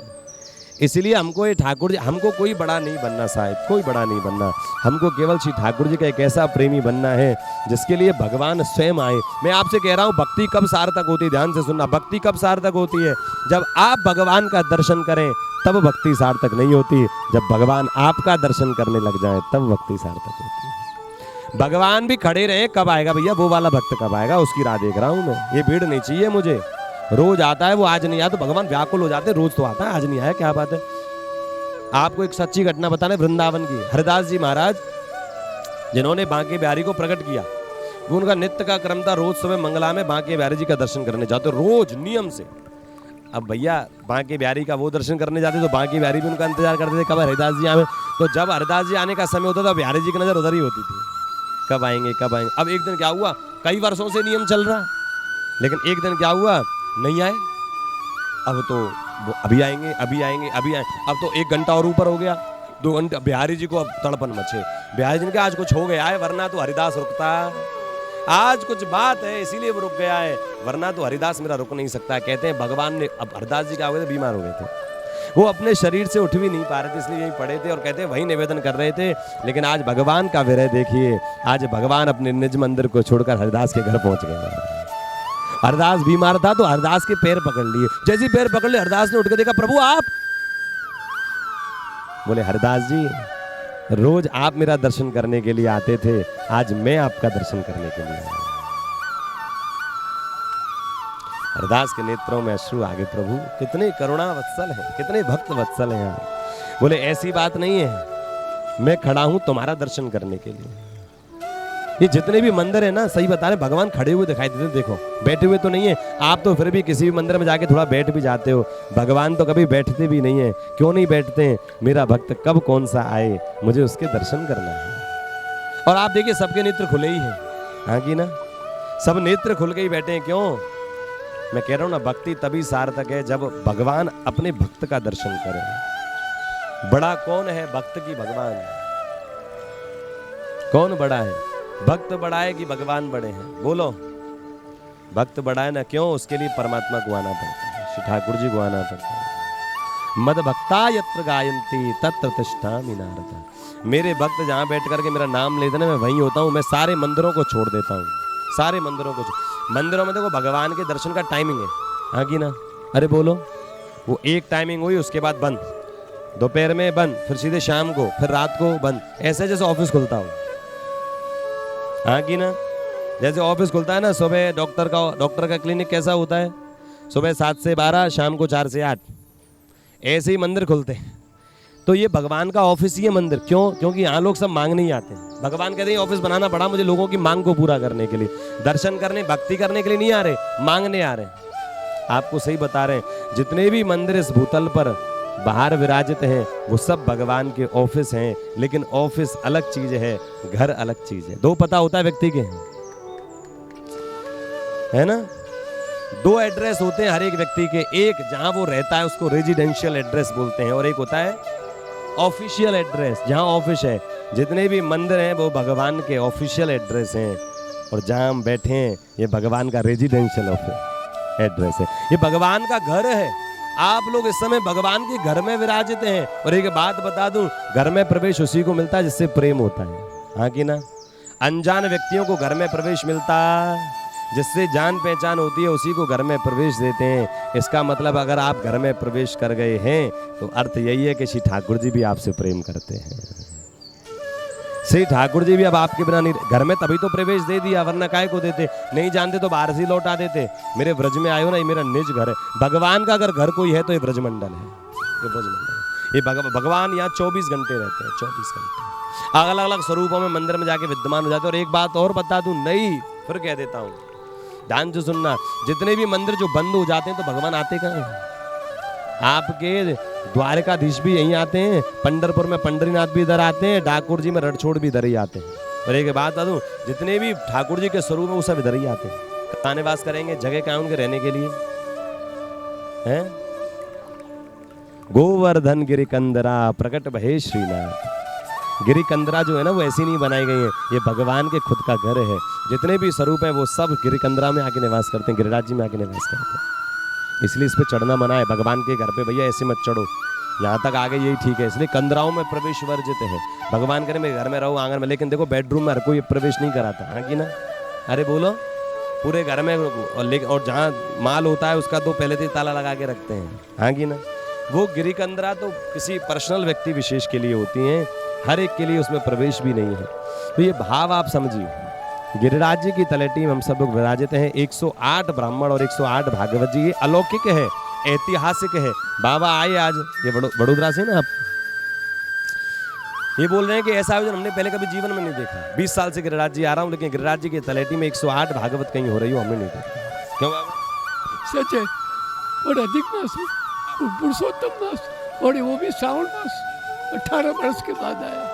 इसलिए हमको ये ठाकुर जी, हमको कोई बड़ा नहीं बनना, शायद कोई बड़ा नहीं बनना, हमको केवल श्री ठाकुर जी का एक ऐसा प्रेमी बनना है जिसके लिए भगवान स्वयं आए। मैं आपसे कह रहा हूं भक्ति कब सार्थक होती है, ध्यान से सुनना, भक्ति कब सार्थक होती है? जब आप भगवान का दर्शन करें तब भक्ति सार्थक नहीं होती, जब भगवान आपका दर्शन करने लग जाए तब भक्ति सार्थक होती है। भगवान भी खड़े रहे, कब आएगा भैया वो वाला भक्त, कब आएगा, उसकी राह देख रहा हूं मैं। ये भीड़ नहीं चाहिए मुझे। रोज आता है वो, आज नहीं आया तो भगवान व्याकुल हो जाते। रोज तो आता है, आज नहीं आया, क्या बात है। आपको एक सच्ची घटना बताना है वृंदावन की। हरिदास जी महाराज जिन्होंने बांके बिहारी को प्रकट किया, वो उनका नित्य का क्रम था, रोज सुबह मंगला में बांके बिहारी जी का दर्शन करने जाते, रोज नियम से। अब भैया बांके बिहारी का वो दर्शन करने जाते तो बांके बिहारी भी उनका इंतजार करते थे कब हरिदास जी आए। तो जब हरिदास जी आने का समय होता था बिहारी जी की नजर उधर ही होती थी, कब आएंगे कब आएंगे। अब एक दिन क्या हुआ, कई वर्षों से नियम चल रहा, लेकिन एक दिन क्या हुआ, नहीं आए। अब तो अभी आएंगे अभी आएंगे अभी आएंगे। अब तो 1 घंटा और ऊपर हो गया, 2 घंटे। बिहारी जी को अब तड़पन मचे। बिहारी जी ने कहा आज कुछ हो गया है, वरना तो हरिदास रुकता, आज कुछ बात है इसीलिए वो रुक गया है, वरना तो हरिदास मेरा रुक नहीं सकता। कहते हैं भगवान ने, अब हरिदास जी क्या हो गए थे, बीमार हो गए थे, वो अपने शरीर से उठ भी नहीं पा रहे थे, इसलिए यहीं पड़े थे और कहते हैं वही निवेदन कर रहे थे। लेकिन आज भगवान का विरह देखिए, आज भगवान अपने निज मंदिर को छोड़कर हरिदास के घर पहुंच गए हरदास बीमार था तो हरदास के पैर पकड़ लिए, जैसे ही पैर पकड़ लिए हरदास ने उठ के देखा, प्रभु आप। बोले हरदास जी, रोज आप मेरा दर्शन करने के लिए आते थे, आज मैं आपका दर्शन करने के लिए आया। हरदास के नेत्रों में अश्रु आ गए, प्रभु कितने करुणा वत्सल हैं, कितने भक्त वत्सल हैं आप। बोले ऐसी बात नहीं है, मैं खड़ा हूं तुम्हारा दर्शन करने के लिए। ये जितने भी मंदिर है ना, सही बता रहे, भगवान खड़े हुए दिखाई देते, देखो बैठे हुए तो नहीं है। आप तो फिर भी किसी भी मंदिर में जाके थोड़ा बैठ भी जाते हो, भगवान तो कभी बैठते भी नहीं है। क्यों नहीं बैठते हैं? मेरा भक्त कब कौन सा आए, मुझे उसके दर्शन करना है। और आप देखिए सबके नेत्र खुले ही हैं, हाँ कि ना, सब नेत्र खुल के ही बैठे हैं। क्यों? मैं कह रहा हूं ना, भक्ति तभी सार्थक है जब भगवान अपने भक्त का दर्शन करे। बड़ा कौन है भक्त की भगवान? कौन बड़ा है? भक्त बड़ा है कि भगवान बड़े हैं? बोलो। भक्त बड़ा है ना, क्यों? उसके लिए परमात्मा को आना पड़ता है, श्री ठाकुर जी को आना पड़ता है। मद भक्ता यत्र गायन्ति तत्र तिष्ठामि नारद। मेरे भक्त जहां बैठ करके मेरा नाम लेते ना, मैं वहीं होता हूं। मैं सारे मंदिरों को छोड़ देता हूं, सारे मंदिरों को। मंदिरों में देखो भगवान के दर्शन का टाइमिंग है, हाँ कि ना? अरे बोलो। वो एक टाइमिंग हुई, उसके बाद बंद, दोपहर में बंद, फिर सीधे शाम को, फिर रात को बंद। ऐसे जैसे ऑफिस खुलता हो, हाँ कि ना? जैसे ऑफिस खुलता है ना, सुबह डॉक्टर का क्लिनिक कैसा होता है? सुबह 7 से 12, शाम को 4 से 8। ऐसे ही मंदिर खुलते हैं। तो ये भगवान का ऑफिस ही है मंदिर। क्यों? क्योंकि यहाँ लोग सब मांगने ही आते हैं। भगवान कहते हैं ऑफिस बनाना पड़ा मुझे लोगों की मांग को पूरा करने के लिए, दर्शन करने, भक्ति करने के लिए नहीं आ रहे, मांगने आ रहे हैं। आपको सही बता रहे हैं, जितने भी मंदिर इस भूतल पर बाहर विराजित हैं, वो सब भगवान के ऑफिस हैं। लेकिन ऑफिस अलग चीज है, घर अलग चीज है। दो पता होता है व्यक्ति के, है ना? 2 एड्रेस होते हैं हर एक व्यक्ति के। एक जहां वो रहता है उसको रेजिडेंशियल एड्रेस बोलते हैं, और एक होता है ऑफिशियल एड्रेस, जहां ऑफिस है। जितने भी मंदिर हैं वो भगवान के ऑफिशियल एड्रेस हैं, और जहां हम बैठे हैं ये भगवान का रेजिडेंशियल एड्रेस है, ये भगवान का घर है। आप लोग इस समय भगवान के घर में विराजित हैं। और एक बात बता दूं, घर में प्रवेश उसी को मिलता है जिससे प्रेम होता है, हाँ कि ना? अनजान व्यक्तियों को घर में प्रवेश मिलता, जिससे जान पहचान होती है उसी को घर में प्रवेश देते हैं। इसका मतलब अगर आप घर में प्रवेश कर गए हैं तो अर्थ यही है कि श्री ठाकुर जी भी आपसे प्रेम करते हैं। श्री ठाकुर जी भी अब आपके बिना नहीं, घर में तभी तो प्रवेश दे दिया, वरना काहे को देते? नहीं जानते तो बाहर से लौटा देते। मेरे ब्रज में आयो ना, ये मेरा निज घर है। भगवान का अगर घर कोई है तो ये ब्रजमंडल है, ये ब्रजमंडल। ये भगवान यहाँ 24 घंटे रहते हैं, 24 घंटे अलग अलग स्वरूपों में मंदिर में जाके विद्यमान हो जाते हैं। और एक बात और बता दूं, नहीं फिर कह देता हूँ, ध्यान से सुनना, जितने भी मंदिर जो बंद हो जाते हैं तो भगवान आते कहाँ हैं? आपके द्वारकाधीश भी यहीं आते हैं, पंढरपुर में पंडरीनाथ भी इधर आते हैं, डाकोर जी में रणछोड़ भी इधर ही आते हैं। और एक बात बता दूं, जितने भी ठाकुर जी के स्वरूप है वो सब इधर ही आते हैं। कहाँ निवास करेंगे? जगह कहाँ उनके रहने के लिए है? गोवर्धन गिरिकंदरा प्रकट भये श्रीनाथ। गिरिकंदरा जो है ना, वो ऐसी नहीं बनाई गई है, ये भगवान के खुद का घर है। जितने भी स्वरूप है वो सब गिरिकंदरा में आके निवास करते हैं, गिरिराज जी में आके निवास करते हैं। इसलिए इस पे चढ़ना मना है। भगवान के घर पे भैया ऐसे मत चढ़ो, यहाँ तक आगे यही ठीक है। इसलिए कंदराओं में प्रवेश वर्जित है। भगवान करे मेरे घर में रहो, आंगन में, लेकिन देखो बेडरूम में हर कोई प्रवेश नहीं कराता, हाँ कि ना? अरे बोलो। पूरे घर में, और जहाँ माल होता है उसका तो पहले से ताला लगा के रखते हैं, हाँ कि ना? वो गिरिकंदरा तो किसी पर्सनल व्यक्ति विशेष के लिए होती हैं, हर एक के लिए उसमें प्रवेश भी नहीं है। तो ये भाव आप समझिए, गिरिराज जी की तलेटी में हम सब लोग विराजित हैं। 108 ब्राह्मण और 108 भागवत जी, ये अलौकिक है, ऐतिहासिक है। बाबा आए आज, ये बड़ोदरा से ना, आप ये बोल रहे हैं कि ऐसा आयोजन हमने पहले कभी जीवन में नहीं देखा। 20 साल से गिरिराज जी आ रहा हूँ, लेकिन गिरिराज जी की तलेटी में 108 भागवत कहीं हो रही हो हमने नहीं देखा। क्यों बाबा? सच है। और अधिक मास में पुरुषोत्तम मास, और वो भी श्रावण मास 18 वर्ष के बाद आया।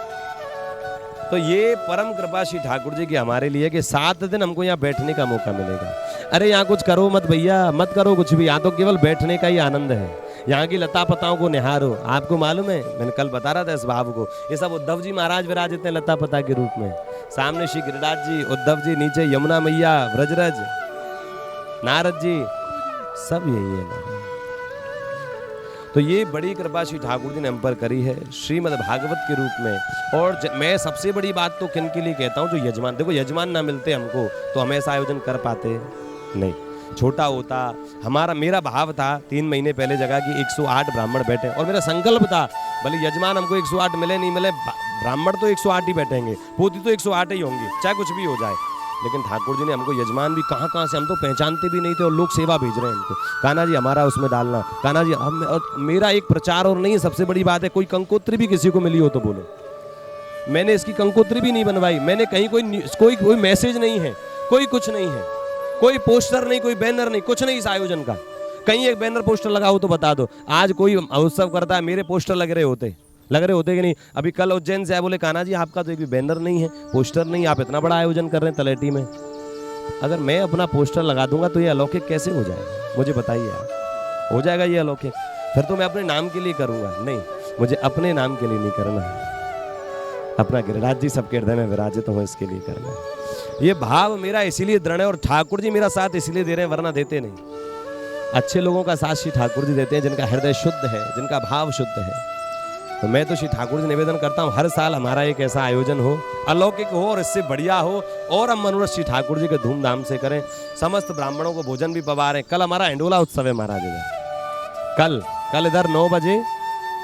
तो ये परम कृपा श्री ठाकुर जी की हमारे लिए कि 7 दिन हमको यहाँ बैठने का मौका मिलेगा। अरे यहाँ कुछ करो मत भैया, मत करो कुछ भी, यहाँ तो केवल बैठने का ही आनंद है। यहाँ की लता पताओं को निहारो। आपको मालूम है, मैंने कल बता रहा था इस भाव को, ये सब उद्धव जी महाराज विराजित हैं लता पता के रूप में। सामने श्री गिरिराज जी, उद्धव जी, नीचे यमुना मैया, व्रजरज, नारद जी, सब यही है। तो ये बड़ी कृपा श्री ठाकुर जी ने हम पर करी है श्रीमद् भागवत के रूप में। और मैं सबसे बड़ी बात तो किन के लिए कहता हूँ, जो यजमान, देखो यजमान ना मिलते हमको तो हम ऐसा आयोजन कर पाते नहीं। छोटा होता। मेरा भाव था 3 महीने पहले जगह कि 108 ब्राह्मण बैठे, और मेरा संकल्प था भले यजमान हमको 108 मिले नहीं मिले, ब्राह्मण तो 108 ही बैठेंगे, पोती तो 108 ही होंगी, चाहे कुछ भी हो जाए। लेकिन ठाकुर जी ने हमको यजमान भी कहाँ कहाँ से, हम तो पहचानते भी नहीं थे, और लोग सेवा भेज रहे हैं हमको, कान्हा जी हमारा उसमें डालना, कान्हा जी मेरा एक प्रचार और नहीं है। सबसे बड़ी बात है, कोई कंकोत्री भी किसी को मिली हो तो बोलो। मैंने इसकी कंकोत्री भी नहीं बनवाई, मैंने कहीं कोई मैसेज नहीं है, कोई कुछ नहीं है, कोई पोस्टर नहीं, कोई बैनर नहीं, कुछ नहीं इस आयोजन का। कहीं एक बैनर पोस्टर लगा हो तो बता दो। आज कोई उत्सव करता है, मेरे पोस्टर लग रहे होते कि नहीं। अभी कल उज्जैन से आए, बोले कान्हा जी आपका तो एक भी बैनर नहीं है, पोस्टर नहीं, आप इतना बड़ा आयोजन कर रहे हैं तलेटी में, अगर मैं अपना पोस्टर लगा दूंगा तो ये अलौकिक कैसे हो जाएगा? मुझे बताइए आप, हो जाएगा ये अलौकिक? फिर तो मैं अपने नाम के लिए करूंगा, नहीं, मुझे अपने नाम के लिए नहीं करना है, अपना गिरिराज जी सबके हृदय में विराजित हो इसके लिए करना है। ये भाव मेरा इसीलिए दृढ़ है, और ठाकुर जी मेरा साथ इसलिए दे रहे हैं, वरना देते नहीं। अच्छे लोगों का साथ श्री ठाकुर जी देते हैं, जिनका हृदय शुद्ध है, जिनका भाव शुद्ध है। तो मैं तो श्री ठाकुर जी निवेदन करता हूँ, हर साल हमारा एक ऐसा आयोजन हो, अलौकिक हो और इससे बढ़िया हो, और हम मनोरथ श्री ठाकुर जी के धूमधाम से करें। समस्त ब्राह्मणों को भोजन भी पवा रहे हैं। कल हमारा हिंडोला उत्सव है महाराज इधर, कल इधर 9 बजे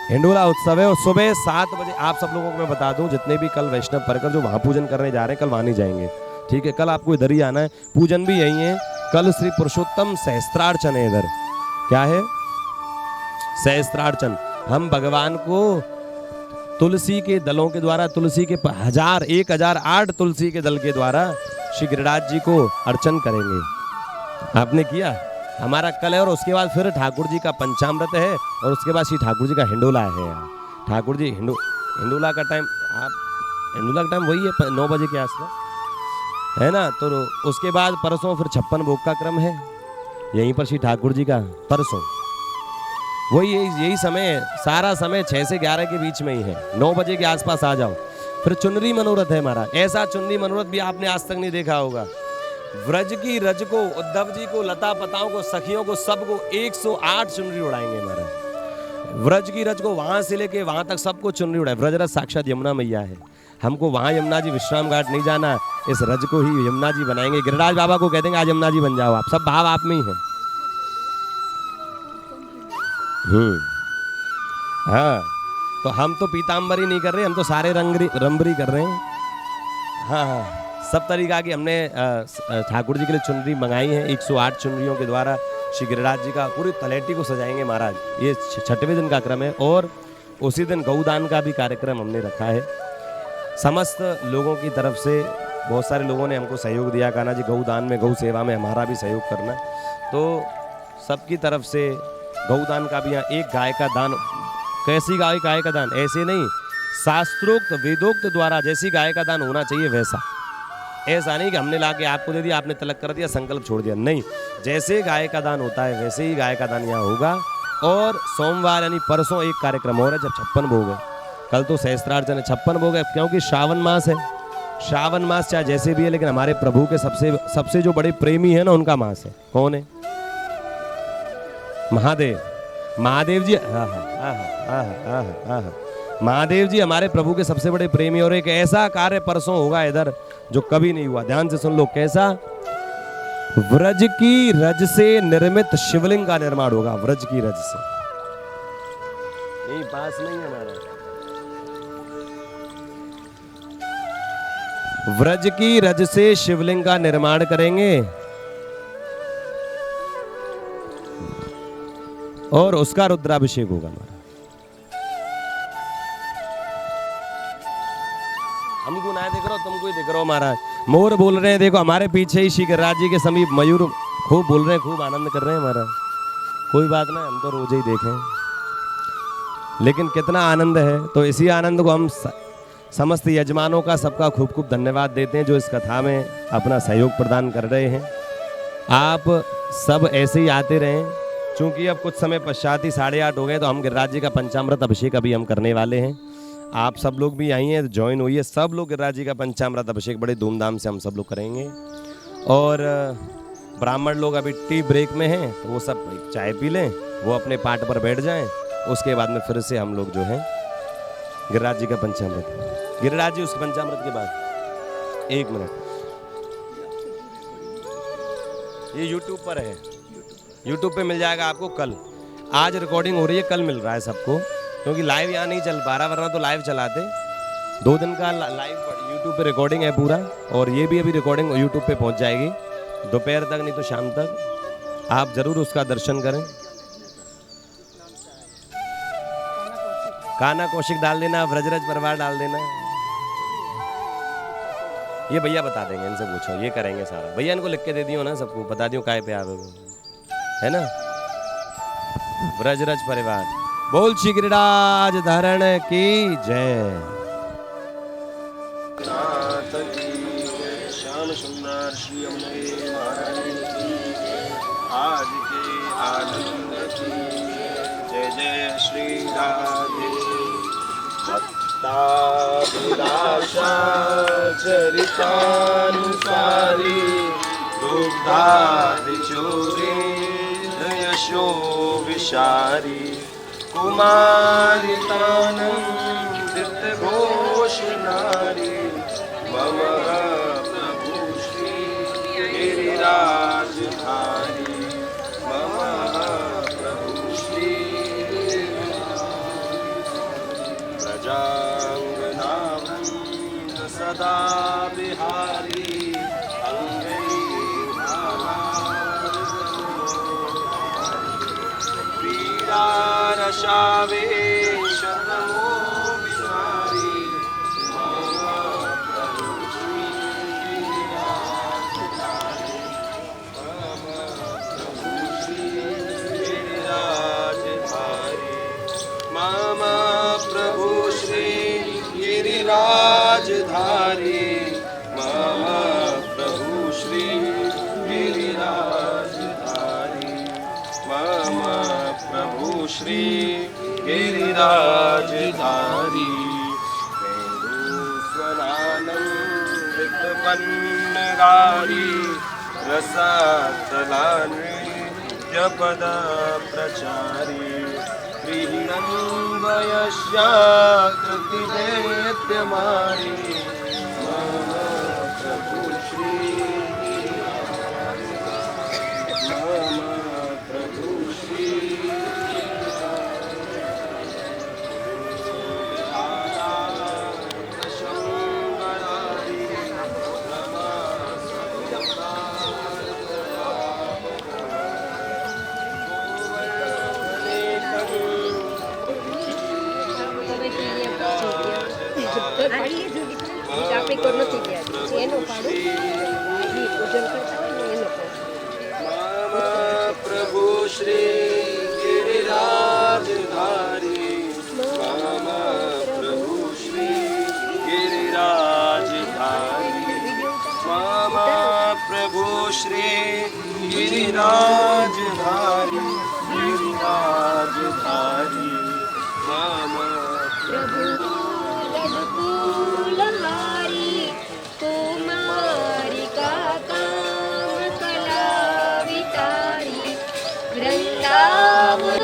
हिंडोला उत्सव है, और सुबह 7 बजे आप सब लोगों को मैं बता दूं, जितने भी कल वैष्णव परकर जो वहाँ पूजन करने जा रहे हैं, कल वहाँ नहीं जाएंगे, ठीक है? कल आपको इधर ही आना है, पूजन भी यही है। कल श्री पुरुषोत्तम सहस्त्रार्चन है इधर। क्या है? सहस्त्रार्चन। हम भगवान को तुलसी के दलों के द्वारा, तुलसी के 1008 तुलसी के दल के द्वारा श्री गिरिराज जी को अर्चन करेंगे। आपने किया? हमारा कल है, और उसके बाद फिर ठाकुर जी का पंचामृत है, और उसके बाद श्री ठाकुर जी का हिंडोला है। ठाकुर जी हिंडोला का टाइम, हिंडोला का टाइम वही है 9 बजे के आसपास, है ना? तो उसके बाद परसों फिर 56 भोग का क्रम है यहीं पर श्री ठाकुर जी का। परसों वही यही समय, सारा समय 6 से 11 के बीच में ही है। 9 बजे के आसपास आ जाओ। फिर चुनरी मनोरथ है हमारा। ऐसा चुनरी मनोरथ भी आपने आज तक नहीं देखा होगा। व्रज की रज को, उद्धव जी को, लता पताओं को, सखियों को, सबको 108 चुनरी उड़ाएंगे हमारा। व्रज की रज को वहां से लेके वहां तक सबको चुनरी उड़ाए। व्रज रज साक्षात यमुना मैया है। हमको वहां यमुना जी विश्राम घाट नहीं जाना, इस रज को ही यमुना जी बनाएंगे। गिरिराज बाबा को कह देंगे आज यमुना जी बन जाओ आप। सब भाव आप में ही है। हाँ, तो हम तो पीताम्बरी नहीं कर रहे, हम तो सारे रंबरी कर रहे हैं। हाँ हाँ, सब तरीका की हमने ठाकुर जी के लिए चुनरी मंगाई है। 108 चुनरियों के द्वारा श्री गिरिराज जी का पूरी तलेटी को सजाएंगे महाराज। ये 6वें दिन का क्रम है, और उसी दिन गौदान का भी कार्यक्रम हमने रखा है। समस्त लोगों की तरफ से बहुत सारे लोगों ने हमको सहयोग दिया, कान्हा जी गौदान में, गौ सेवा में हमारा भी सहयोग करना। तो सबकी तरफ से गौदान का भी यहाँ एक गाय का दान। कैसी गाय का दान? ऐसे नहीं, शास्त्रोक्त वेदोक्त द्वारा जैसी गाय का दान होना चाहिए वैसा। ऐसा नहीं कि हमने लाके आपको दे दिया, आपने तलक कर दिया, संकल्प छोड़ दिया। नहीं, जैसे गाय का दान होता है वैसे ही गाय का दान यहाँ होगा। और सोमवार यानी परसों एक कार्यक्रम और है, जब 56 भोग है। कल तो सहस्त्रार्चन है, 56 भोग है, क्योंकि श्रावण मास है। श्रावण मास चाहे जैसे भी है, लेकिन हमारे प्रभु के सबसे जो बड़े प्रेमी है ना, उनका मास है। कौन है? महादेव जी। महादेव जी हमारे प्रभु के सबसे बड़े प्रेमी। और एक ऐसा कार्य परसों होगा इधर जो कभी नहीं हुआ। ध्यान से सुन लो। कैसा? व्रज की रज से निर्मित शिवलिंग का निर्माण होगा। व्रज की रज से, नहीं पास नहीं है हमारा। व्रज की रज से शिवलिंग का निर्माण करेंगे, और उसका रुद्राभिषेक होगा हमारा। हमको ना देख रहे हो, तुमको ही देख रहे हो महाराज। मोर बोल रहे हैं, देखो हमारे पीछे ही श्री गिरिराज जी के समीप मयूर खूब बोल रहे हैं, खूब आनंद कर रहे हैं महाराज। कोई बात ना, हम तो रोज ही देखें, लेकिन कितना आनंद है। तो इसी आनंद को हम समस्त यजमानों का, सबका खूब खूब धन्यवाद देते हैं जो इस कथा में अपना सहयोग प्रदान कर रहे हैं। आप सब ऐसे ही आते रहें, क्योंकि अब कुछ समय पश्चात ही 8:30 हो गए, तो हम गिरिराज जी का पंचामृत अभिषेक अभी हम करने वाले हैं। आप सब लोग भी आई हैं, ज्वाइन हुई है। सब लोग गिरिराज जी का पंचामृत अभिषेक बड़े धूमधाम से हम सब लोग करेंगे। और ब्राह्मण लोग अभी टी ब्रेक में हैं, तो वो सब चाय पी लें, वो अपने पाठ पर बैठ जाएं। उसके बाद में फिर से हम लोग जो है गिरिराज जी का पंचामृत, गिरिराज जी उस पंचामृत के बाद 1 मिनट। ये YouTube पर है, YouTube पे मिल जाएगा आपको कल। आज रिकॉर्डिंग हो रही है, कल मिल रहा है सबको, क्योंकि लाइव यहाँ नहीं चल पा रहा, वरना तो लाइव चलाते। 2 दिन का लाइव YouTube पे रिकॉर्डिंग है पूरा, और ये भी अभी रिकॉर्डिंग YouTube पे पहुँच जाएगी दोपहर तक, नहीं तो शाम तक। आप ज़रूर उसका दर्शन करें। कान्हा कौशिक डाल देना, ब्रजराज परिवार डाल देना। ये भैया बता देंगे, इनसे पूछो, ये करेंगे सारा। भैया इनको लिख के दे दियो ना, सबको बता दियो काय पे आवे, है ना। ब्रजराज परिवार बोल श्री गिरिराज धारण की जय। श्याम सुंदर श्री अम्बे महारानी की आज के आनंद की जय जय श्री राधे। भक्ताभिलाषा चरितानुसारी दुग्धादिचूरी यशो विशारी कुमारी तानंदित घोष नारी मम प्रभु श्री गिरिराजधारी मम प्रभु श्री प्रजांगनावृंद सदा बिहारी रशावे शतमो बिहारी मम प्रभु श्री गिरिराजधारी मम प्रभु श्री गिरिराजधारी मम प्रभु श्री गिरिराजधारी मम प्रभु श्री गिरिराजधारी मम प्रभु श्री गिरिराजधारी। स्वनानंदित पन्नगारी रसातलान्वित्यपद प्रचारी प्रीणन्वयस्याकृतिदैत्यमारी मम प्रभु श्री मम प्रभु श्री प्रभु श्री गिरिराजधारी मम प्रभु श्री गिरिराजधारी मम प्रभु श्री गिरिराजधारी गिरिराजधारी मम रघुकुलहारी कुमारी का काम कलावितारी वृंदावन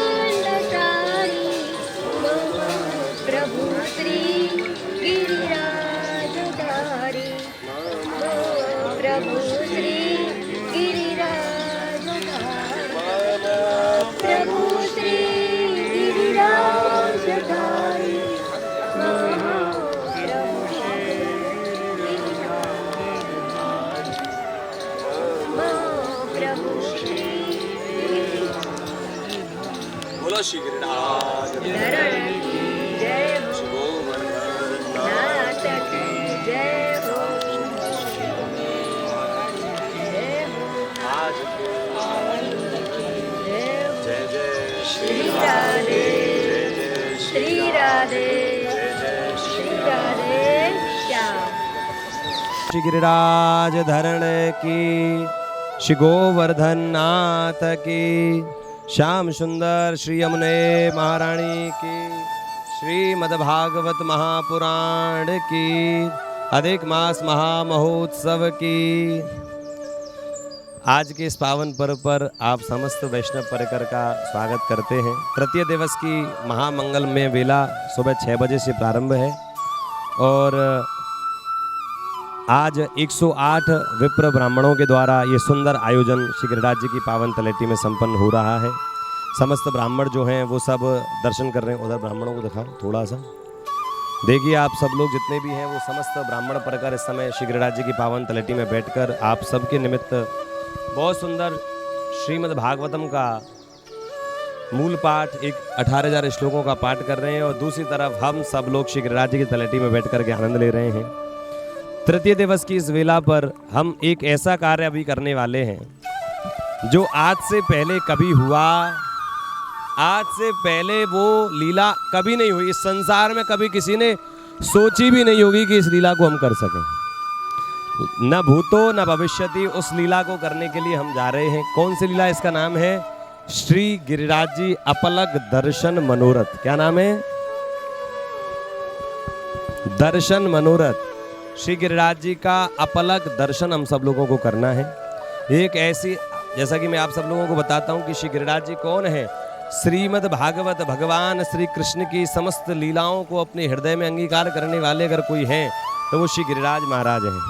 सारी मम प्रभु श्री गिरिराजधारी मम प्रभु श्री गिरिराजधारी प्रभु श्री गिरिराजधारी बोलो श्री गिरिराज जय हो नाथ की जय हो आज जय जय श्री राधे श्री राधे श्री राधे श्याम। श्री गिरिराज धरण की, श्री गोवर्धन नाथ की, श्याम सुंदर श्री यमुने महारानी की, श्रीमद्भागवत महापुराण की, अधिक मास महामहोत्सव की। आज के इस पावन पर्व पर आप समस्त वैष्णव परिकर का स्वागत करते हैं। तृतीय दिवस की महामंगल में वेला सुबह 6 बजे से प्रारंभ है और आज 108 विप्र ब्राह्मणों के द्वारा ये सुंदर आयोजन श्री गिरिराज जी की पावन तलेटी में संपन्न हो रहा है। समस्त ब्राह्मण जो हैं वो सब दर्शन कर रहे हैं। उधर ब्राह्मणों को दिखाओ थोड़ा सा, देखिए आप सब लोग जितने भी हैं वो समस्त ब्राह्मण परकर इस समय श्री गिरिराज जी की पावन तलेटी में बैठकर आप सबके निमित्त बहुत सुंदर श्रीमद् भागवतम का मूल पाठ एक 18,000 श्लोकों का पाठ कर रहे हैं और दूसरी तरफ हम सब लोग श्री गिरिराज जी की तलेटी में बैठ करके आनंद ले रहे हैं। तृतीय दिवस की इस वेला पर हम एक ऐसा कार्य अभी करने वाले हैं जो आज से पहले कभी हुआ, आज से पहले वो लीला कभी नहीं हुई। इस संसार में कभी किसी ने सोची भी नहीं होगी कि इस लीला को हम कर सकें। न भूतो न भविष्यति, उस लीला को करने के लिए हम जा रहे हैं। कौन सी लीला? इसका नाम है श्री गिरिराज जी अपलक दर्शन मनोरथ। क्या नाम है? दर्शन मनोरथ। श्री गिरिराज जी का अपलक दर्शन हम सब लोगों को करना है। एक ऐसी, जैसा कि मैं आप सब लोगों को बताता हूं कि श्री गिरिराज जी कौन है। श्रीमद् भागवत भगवान श्री कृष्ण की समस्त लीलाओं को अपने हृदय में अंगीकार करने वाले अगर कोई है तो वो श्री गिरिराज महाराज हैं।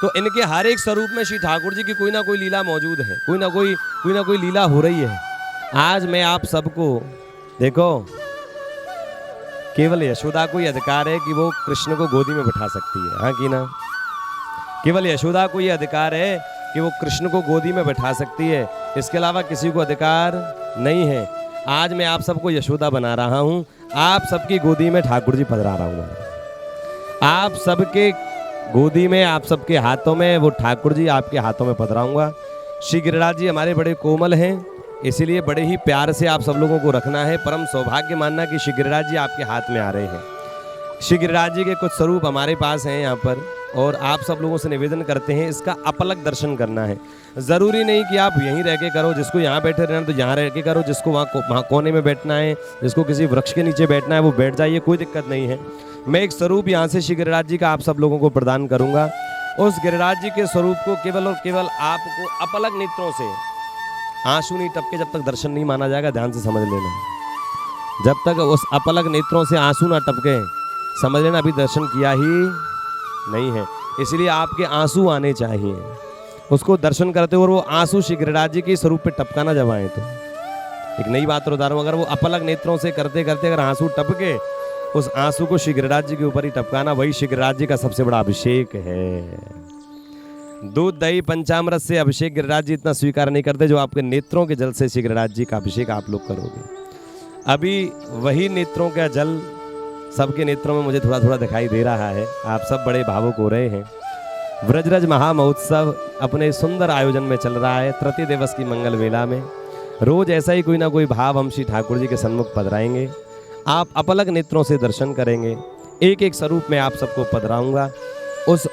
तो इनके हर एक स्वरूप में श्री ठाकुर जी की कोई ना कोई लीला मौजूद है, कोई ना कोई लीला हो रही है। आज मैं आप सबको, देखो, केवल यशोदा को ही अधिकार है कि वो कृष्ण को गोदी में बिठा सकती है, हाँ कि ना? केवल यशोदा को ये अधिकार है कि वो कृष्ण को गोदी में बिठा सकती है, इसके अलावा किसी को अधिकार नहीं है। आज मैं आप सबको यशोदा बना रहा हूँ, आप सबकी गोदी में ठाकुर जी पधरा रहा हूँ। आप सबके गोदी में, आप सबके हाथों में वो ठाकुर जी आपके हाथों में पधराऊंगा। श्री गिरिराज जी हमारे बड़े कोमल हैं, इसीलिए बड़े ही प्यार से आप सब लोगों को रखना है। परम सौभाग्य मानना कि श्री गिरिराज जी आपके हाथ में आ रहे हैं। श्री गिरिराज जी के कुछ स्वरूप हमारे पास हैं यहाँ पर और आप सब लोगों से निवेदन करते हैं इसका अपलक दर्शन करना है। ज़रूरी नहीं कि आप यहीं रह के करो, जिसको यहाँ बैठे रहना तो यहाँ रह के करो, जिसको वहाँ कोने में बैठना है, जिसको किसी वृक्ष के नीचे बैठना है वो बैठ जाइए, कोई दिक्कत नहीं है। मैं एक स्वरूप यहाँ से श्री गिरिराज जी का आप सब लोगों को प्रदान करूँगा। उस गिरिराज जी के स्वरूप को केवल और केवल आपको अपलक नेत्रों से, आंसू नहीं टपके जब तक दर्शन नहीं माना जाएगा, ध्यान से समझ लेना। जब तक उस अपलक नेत्रों से आंसू ना टपके, समझ लेना अभी दर्शन किया ही नहीं है। इसलिए आपके आंसू आने चाहिए उसको दर्शन करते हुए, और वो आंसू श्री गिरिराज जी के स्वरूप पे टपकाना जब आए तो। एक नई बात बता रहा हूँ, अगर वो अपलक नेत्रों से करते करते अगर आंसू टपके, उस आंसू को श्री गिरिराज जी के ऊपर ही टपकाना, वही श्री गिरिराज जी का सबसे बड़ा अभिषेक है। दूध दही पंचामृत से अभिषेक गिरिराज जी इतना स्वीकार नहीं करते जो आपके नेत्रों के जल से श्री गिरिराज जी का अभिषेक आप लोग करोगे। अभी वही नेत्रों का जल सबके नेत्रों में मुझे थोड़ा थोड़ा दिखाई दे रहा है। आप सब बड़े भावुक हो रहे हैं। व्रजरज महामहोत्सव अपने सुंदर आयोजन में चल रहा है। तृतीय दिवस की मंगल वेला में रोज ऐसा ही कोई ना कोई भाव हम श्री ठाकुर जी के सन्मुख पधराएंगे। आप अपलक नेत्रों से दर्शन करेंगे। एक एक स्वरूप में आप सबको पधराऊंगा।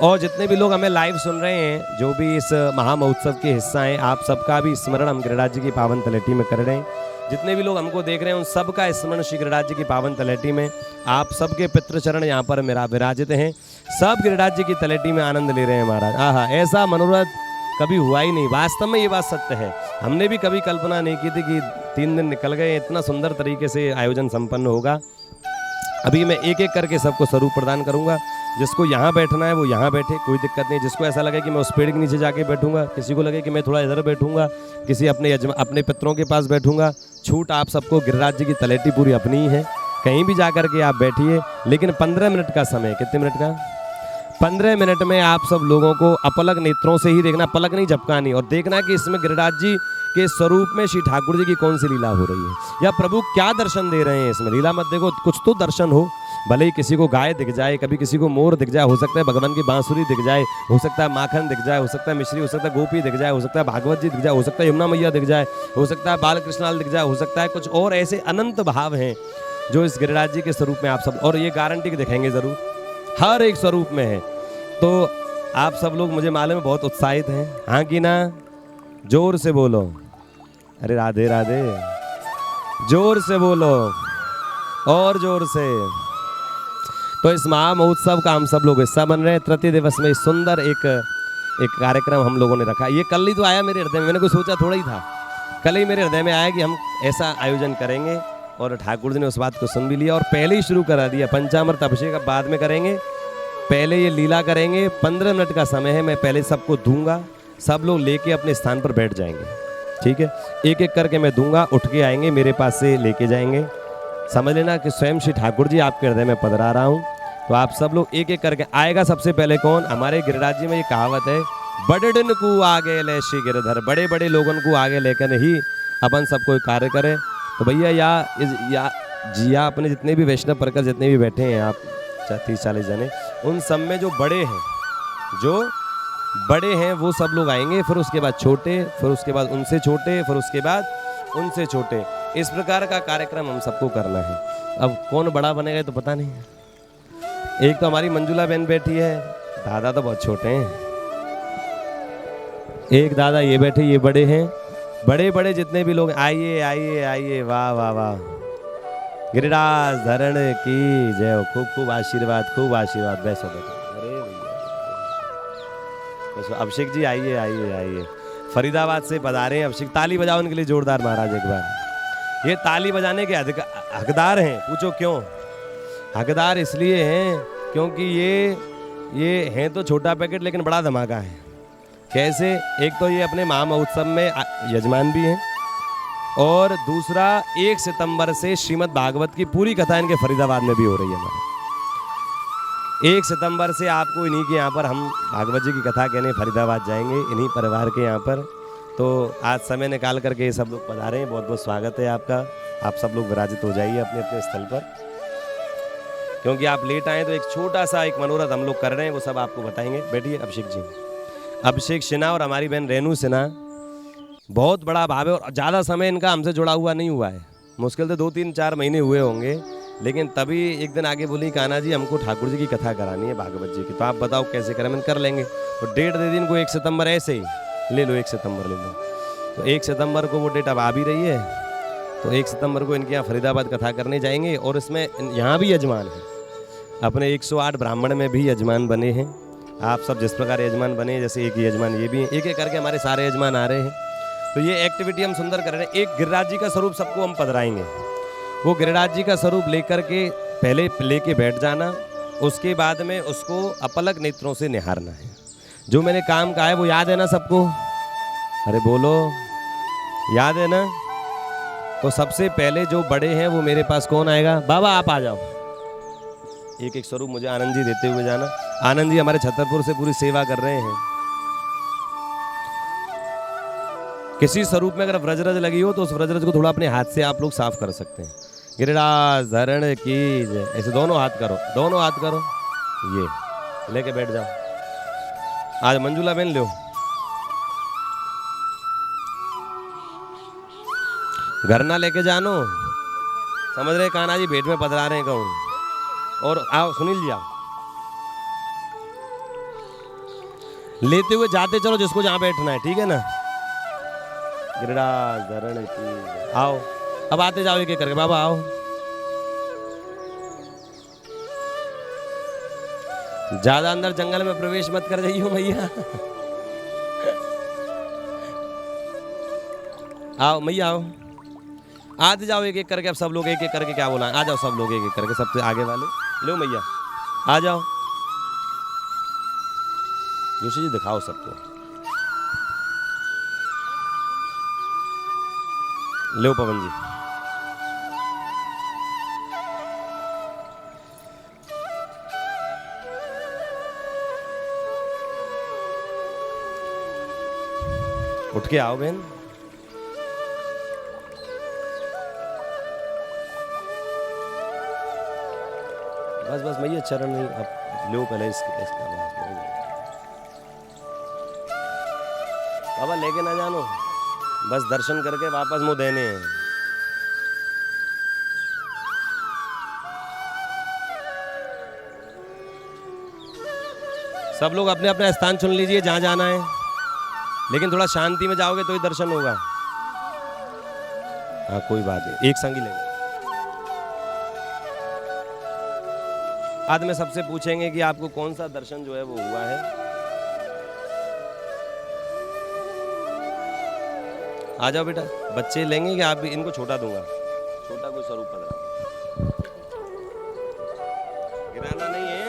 और जितने भी लोग हमें लाइव सुन रहे हैं, जो भी इस महामहोत्सव के हिस्सा हैं, आप सबका भी स्मरण हम गिरिराज जी की पावन तलेटी में कर रहे हैं। जितने भी लोग हमको देख रहे हैं उन सबका स्मरण श्री गिरिराज जी की पावन तलेटी में। आप सबके पितृचरण यहाँ पर मेरा विराजित हैं। सब गिरिराज जी की तलेटी में आनंद ले रहे हैं महाराज। आहा, ऐसा मनोरथ कभी हुआ ही नहीं। वास्तव में ये बात सत्य है। हमने भी कभी कल्पना नहीं की थी कि 3 दिन निकल गए, इतना सुंदर तरीके से आयोजन संपन्न होगा। अभी मैं एक एक करके सबको स्वरूप प्रदान करूंगा। जिसको यहाँ बैठना है वो यहाँ बैठे, कोई दिक्कत नहीं। जिसको ऐसा लगे कि मैं उस पेड़ के नीचे जाके बैठूंगा, किसी को लगे कि मैं थोड़ा इधर बैठूंगा, किसी अपने पितरों के पास बैठूंगा, छूट आप सबको। गिरिराज जी की तलेटी पूरी अपनी ही है, कहीं भी जा कर के आप बैठिए। लेकिन 15 मिनट का समय, कितने मिनट का? 15 मिनट में आप सब लोगों को अपलक नेत्रों से ही देखना, पलक नहीं झपकानी, और देखना कि इसमें गिरिराज जी के स्वरूप में श्री ठाकुर जी की कौन सी लीला हो रही है, या प्रभु क्या दर्शन दे रहे हैं इसमें। लीला मत देखो, कुछ तो दर्शन हो। भले ही किसी को गाय दिख जाए, कभी किसी को मोर दिख जाए, हो सकता है भगवान की बांसुरी दिख जाए, हो सकता है माखन दिख जाए, हो सकता है मिश्री, हो सकता है गोपी दिख जाए, हो सकता है भागवत जी दिख जाए, हो सकता है यमुना मैया दिख जाए, हो सकता है बालकृष्णाल दिख जाए, हो सकता है कुछ और ऐसे अनंत भाव हैं जो इस गिरिराज जी के स्वरूप में आप सब, और ये गारंटी के दिखाएंगे जरूर, हर एक स्वरूप में है। तो आप सब लोग मुझे मालूम है बहुत उत्साहित हैं, हाँ कि ना? जोर से बोलो, अरे राधे राधे, जोर से बोलो और जोर से। तो इस महामहोत्सव का हम सब लोग हिस्सा बन रहे हैं। तृतीय दिवस में सुंदर एक कार्यक्रम हम लोगों ने रखा। ये कल ही तो आया मेरे हृदय में, मैंने कुछ सोचा थोड़ा ही था, कल ही मेरे हृदय में आया कि हम ऐसा आयोजन करेंगे, और ठाकुर जी ने उस बात को सुन भी लिया और पहले ही शुरू करा दिया। पंचामृत अभिषेक अब बाद में करेंगे, पहले ये लीला करेंगे, 15 मिनट का समय है, मैं पहले सबको दूंगा, सब लोग लेके अपने स्थान पर बैठ जाएंगे, ठीक है। एक एक करके मैं दूंगा, उठ के आएंगे मेरे पास से लेके जाएंगे। समझ लेना कि स्वयं श्री ठाकुर जी आपके हृदय में पधरा रहा हूँ। तो आप सब लोग एक एक करके आएगा। सबसे पहले कौन? हमारे गिरिराज जी में ये कहावत है, बड़न को आगे ले श्री गिरधर, बड़े बड़े लोगों को आगे लेकर ही अपन सब कोई कार्य करें। तो भैया या अपने जितने भी वैष्णव परकर जितने भी बैठे हैं आप 30-40 जने, उन सब में जो बड़े हैं वो सब लोग आएंगे, फिर उसके बाद छोटे, फिर उसके बाद उनसे छोटे, फिर उसके बाद उनसे छोटे। इस प्रकार का कार्यक्रम हम सबको करना है। अब कौन बड़ा बनेगा तो पता नहीं है। एक तो हमारी मंजुला बहन बैठी है, दादा तो बहुत छोटे हैं। एक दादा ये बैठे, ये बड़े हैं। बड़े बड़े जितने भी लोग, आइए आइए आइए, वाह वाह वाह। गिरिराज धरण की जय हो। खूब खूब आशीर्वाद, खूब आशीर्वाद। बैठो बैठो। अरे भैया अभिषेक जी आइए आइए आइए। फरीदाबाद से पधारे हैं अभिषेक। ताली बजाओ उनके लिए जोरदार महाराज एक बार। ये ताली बजाने के हकदार हैं। पूछो क्यों? हकदार इसलिए हैं क्योंकि ये हैं तो छोटा पैकेट लेकिन बड़ा धमाका है। कैसे? एक तो ये अपने महामहोत्सव में यजमान भी हैं, और दूसरा 1 सितंबर से श्रीमद् भागवत की पूरी कथा इनके फरीदाबाद में भी हो रही है हमारे। 1 सितंबर से आपको इन्हीं के यहाँ पर हम भागवत जी की कथा कहने फरीदाबाद जाएंगे, इन्हीं परिवार के यहाँ पर। तो आज समय निकाल करके सब लोग पधारे हैं, बहुत बहुत स्वागत है आपका। आप सब लोग विराजित हो जाइए अपने अपने स्थल पर। क्योंकि आप लेट आए तो एक छोटा सा एक मनोरथ हम लोग कर रहे हैं, वो सब आपको बताएंगे। बैठिए अभिषेक जी। अभिषेक सिन्हा और हमारी बहन रेनू सिन्हा, बहुत बड़ा भाव है और ज़्यादा समय इनका हमसे जुड़ा हुआ नहीं हुआ है। मुश्किल से 2-3-4 महीने हुए होंगे, लेकिन तभी एक दिन आगे बोली, कान्हा जी हमको ठाकुर जी की कथा करानी है भागवत जी की, तो आप बताओ कैसे करें? हम कर लेंगे। तो डेट दे दी इनको 1 सितंबर, ऐसे ही ले लो 1 सितंबर ले लो। तो 1 सितंबर को वो डेट अब आ भी रही है। तो 1 सितंबर को इनके यहाँ फरीदाबाद कथा करने जाएंगे। और इसमें यहाँ भी यजमान है, अपने 108 ब्राह्मण में भी यजमान बने हैं। आप सब जिस प्रकार यजमान बने, जैसे एक यजमान ये भी है, एक एक करके हमारे सारे यजमान आ रहे हैं। तो ये एक्टिविटी हम सुंदर कर रहे हैं। एक गिरिराज जी का स्वरूप सबको हम पधराएंगे। वो गिरिराज जी का स्वरूप लेकर के पहले लेके बैठ जाना, उसके बाद में उसको अपलक नेत्रों से निहारना है। जो मैंने काम कहा है वो याद है ना सबको? अरे बोलो, याद है ना? तो सबसे पहले जो बड़े हैं वो मेरे पास कौन आएगा? बाबा आप आ जाओ। एक एक स्वरूप मुझे आनंद जी देते हुए जाना। आनंद जी हमारे छतरपुर से पूरी सेवा कर रहे हैं। किसी स्वरूप में अगर व्रजरज लगी हो तो उस व्रजरज को थोड़ा अपने हाथ से आप लोग साफ कर सकते हैं। गिरिराज धरण की जय। ऐसे दोनों हाथ करो, दोनों हाथ करो, ये लेके बैठ जाओ। आज मंजुला बहन लो, घर ना लेके जानो। समझ रहे? कान्हा जी भेंट में पधरा रहे हैं कहूँ। और आओ सुनील जी, आओ लेते हुए जाते चलो जिसको जहां बैठना है, ठीक है ना? गिरिराज धरण की आओ। अब आते जाओ एक एक करके। बाबा आओ। ज्यादा अंदर जंगल में प्रवेश मत कर जाइयो मैया। आओ मैया आओ। आते जाओ एक एक करके। अब सब लोग एक एक करके क्या बोला? आ जाओ सब लोग एक एक करके, सबसे आगे वाले लो मैया आ जाओ। जोशी जी दिखाओ सबको। लो पवन जी। उठ के आओ बहन। बस बस मैया चरण नहीं, अब लो पहले इसका बाबा लेके ना जानो, बस दर्शन करके वापस मुंह देने हैं। सब लोग अपने अपना स्थान चुन लीजिए जहां जाना है, लेकिन थोड़ा शांति में जाओगे तो ही दर्शन होगा। हाँ कोई बात नहीं, एक संग ही लेंगे। आज में सबसे पूछेंगे कि आपको कौन सा दर्शन जो है वो हुआ है। आ जाओ बेटा। बच्चे लेंगे कि आप भी? इनको छोटा दूंगा, छोटा कोई स्वरूप पधरा। गिराना नहीं है,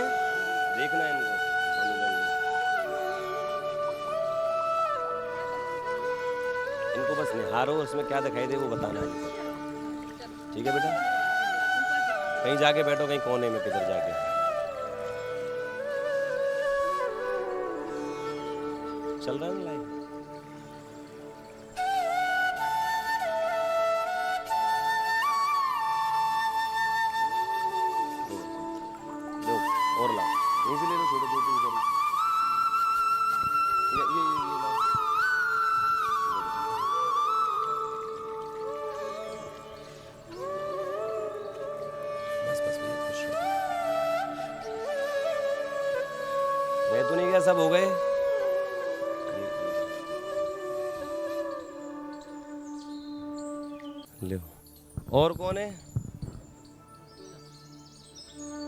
देखना है। बस निहारो, उसमें क्या दिखाई दे वो बताना है। ठीक है बेटा, कहीं जाके बैठो, कहीं कोने में किधर जाके। चल रहा है ना लाइव? लो और ला, यहीं से ले लो, छोटे छोटे करो। ये लो। बस बस भैया, खुश रहो। रह तो नहीं गया, सब हो गए। लो, और कौन है?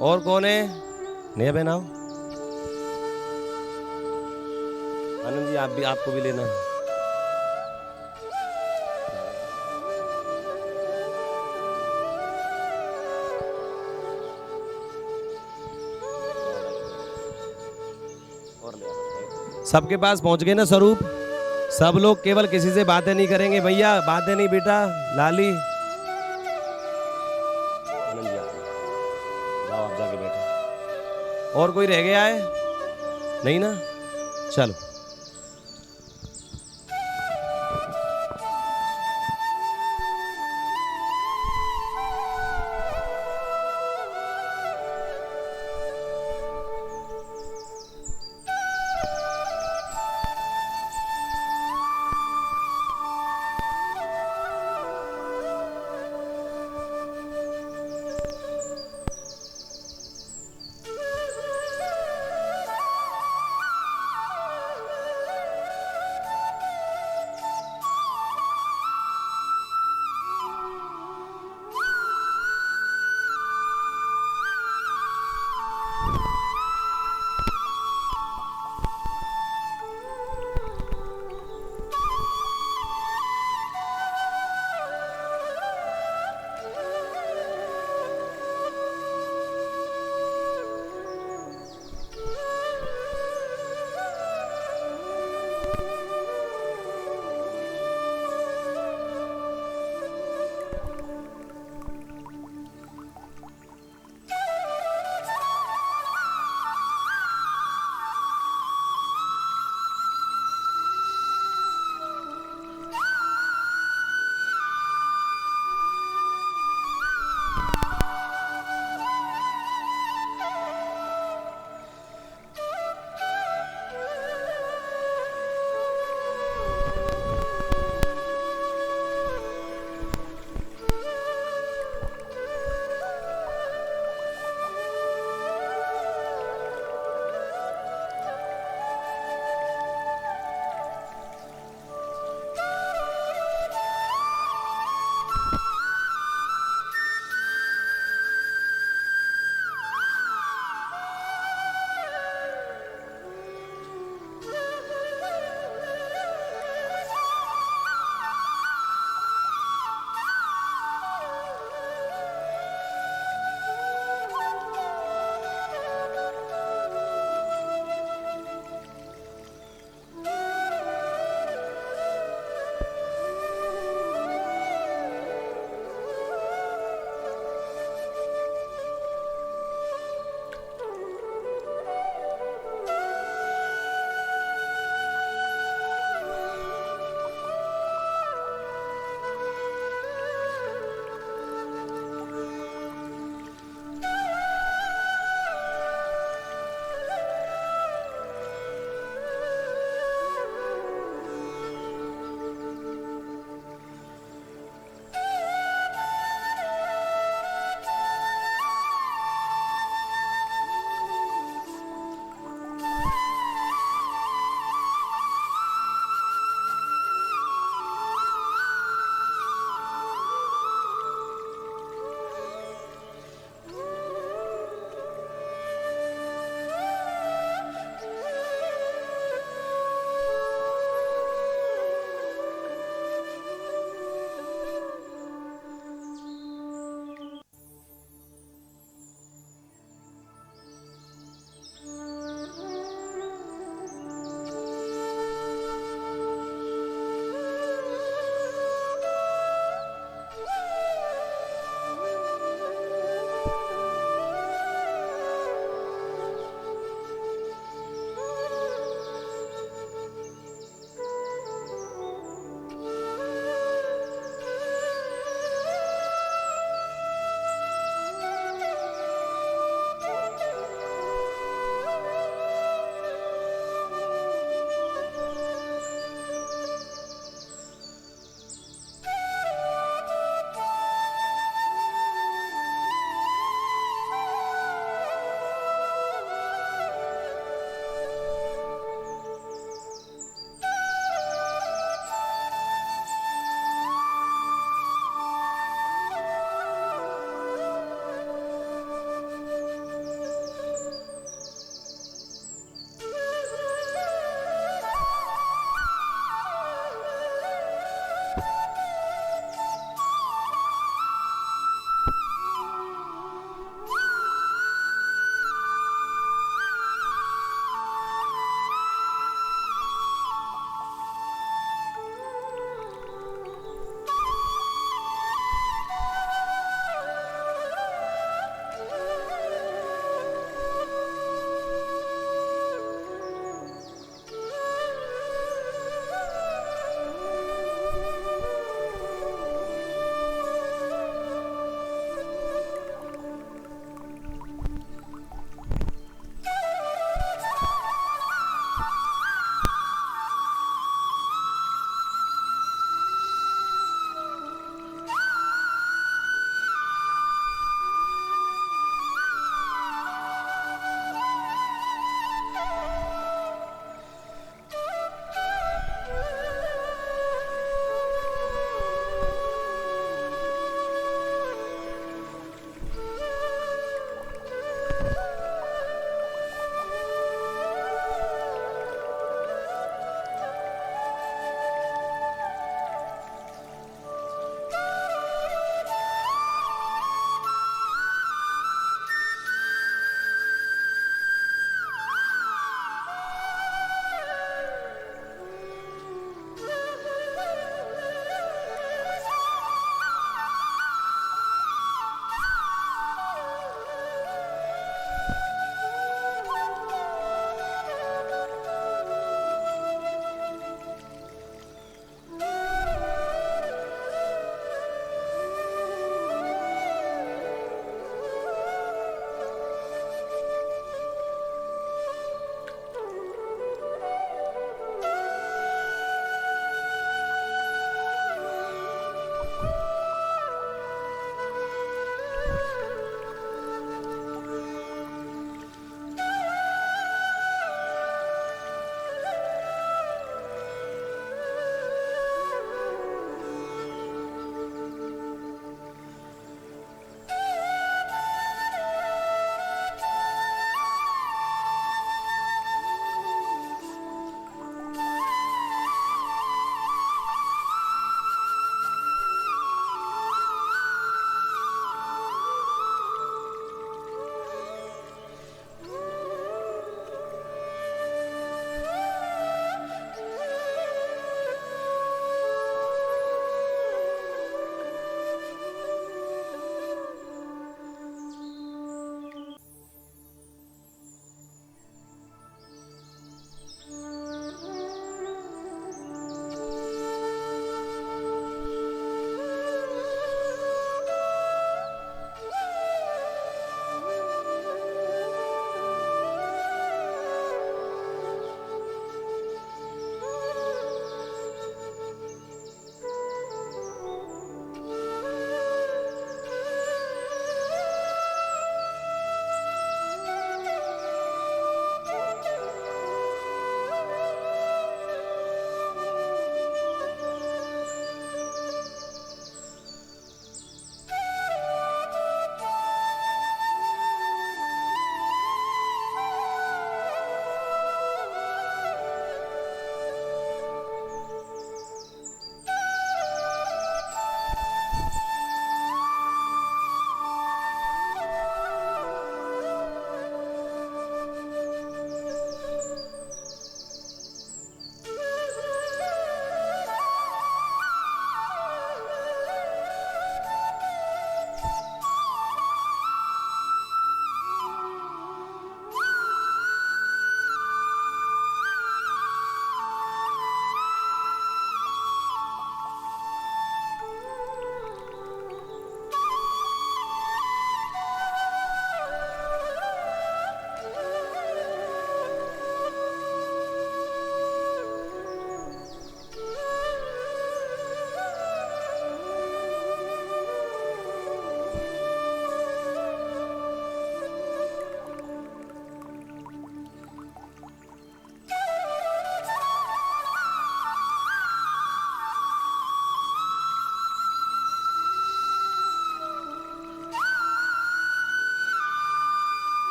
और कौन है? नया बहन आओ। आनंद जी आप भी, आपको भी लेना है। सबके पास पहुंच गए ना स्वरूप? सब लोग केवल किसी से बातें नहीं करेंगे भैया, बातें नहीं बेटा। लाली आनंद जी आप जाओ, आप जाके बैठो। और कोई रह गया है? नहीं ना, चलो।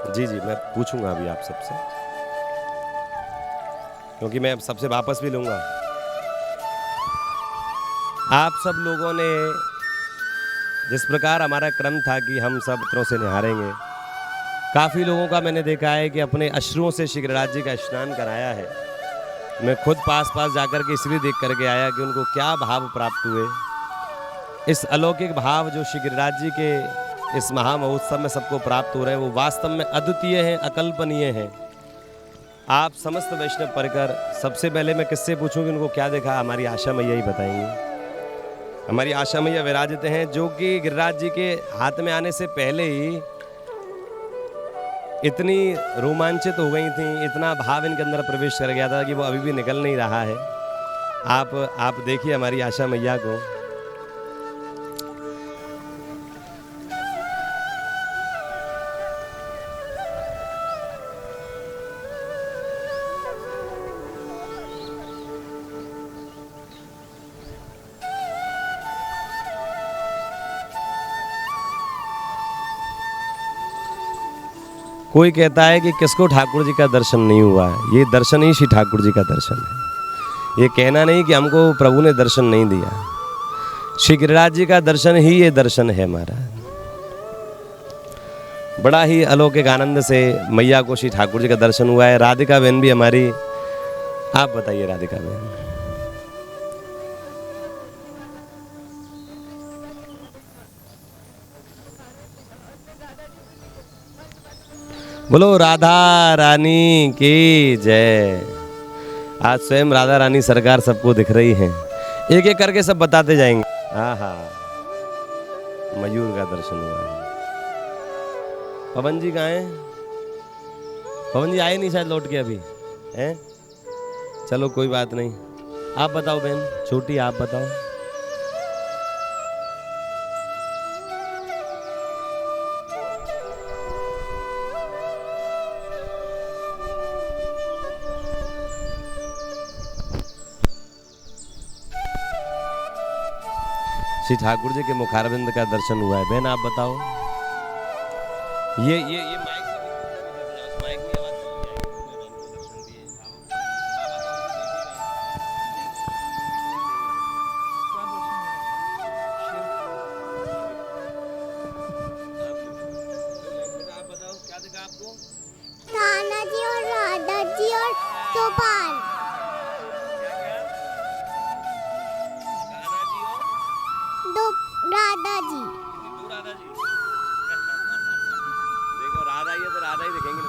जी जी, मैं पूछूंगा अभी आप सबसे, क्योंकि मैं अब सबसे वापस भी लूंगा। आप सब लोगों ने जिस प्रकार हमारा क्रम था कि हम सब पितरों से निहारेंगे, काफ़ी लोगों का मैंने देखा है कि अपने अश्रुओं से श्री गिरिराज जी का स्नान कराया है। मैं खुद पास जाकर के इसलिए देख करके आया कि उनको क्या भाव प्राप्त हुए। इस अलौकिक भाव जो श्री गिरिराज जी के इस महामहोत्सव में सबको प्राप्त हो रहे हैं, वो वास्तव में अद्वितीय हैं, अकल्पनीय हैं। आप समस्त वैष्णव परिकर, सबसे पहले मैं किससे पूछूं कि उनको क्या देखा? हमारी आशा मैया ही बताएंगी। हमारी आशा मैया विराजित हैं, जो कि गिरिराज जी के हाथ में आने से पहले ही इतनी रोमांचित हो गई थी, इतना भाव इनके अंदर प्रवेश कर गया था कि वो अभी भी निकल नहीं रहा है। आप देखिए हमारी आशा मैया को। कोई कहता है कि किसको ठाकुर जी का दर्शन नहीं हुआ है। ये दर्शन ही श्री ठाकुर जी का दर्शन है। ये कहना नहीं कि हमको प्रभु ने दर्शन नहीं दिया। श्री गिरिराज जी का दर्शन ही ये दर्शन है हमारा। बड़ा ही अलौकिक आनंद से मैया को श्री ठाकुर जी का दर्शन हुआ है। राधिका बहन भी हमारी, आप बताइए राधिका बहन। बोलो राधा रानी की जय। आज स्वयं राधा रानी सरकार सबको दिख रही हैं। एक एक करके सब बताते जाएंगे। हाँ, मयूर का दर्शन हुआ है। पवन जी कहाँ हैं? पवन जी आए नहीं शायद लौट के अभी, हैं? चलो कोई बात नहीं। आप बताओ बहन छोटी, आप बताओ। श्री ठाकुर जी के मुखारविंद का दर्शन हुआ है। बहन आप बताओ। ये माइक से माइक की आवाज दर्शन दिए। आप बताओ क्या दिखा आपको? कान्हा जी और राधा जी और गोपाल। राधा जी। राधा जी देखो, राधा ही है तो राधा ही दिखेंगे ना।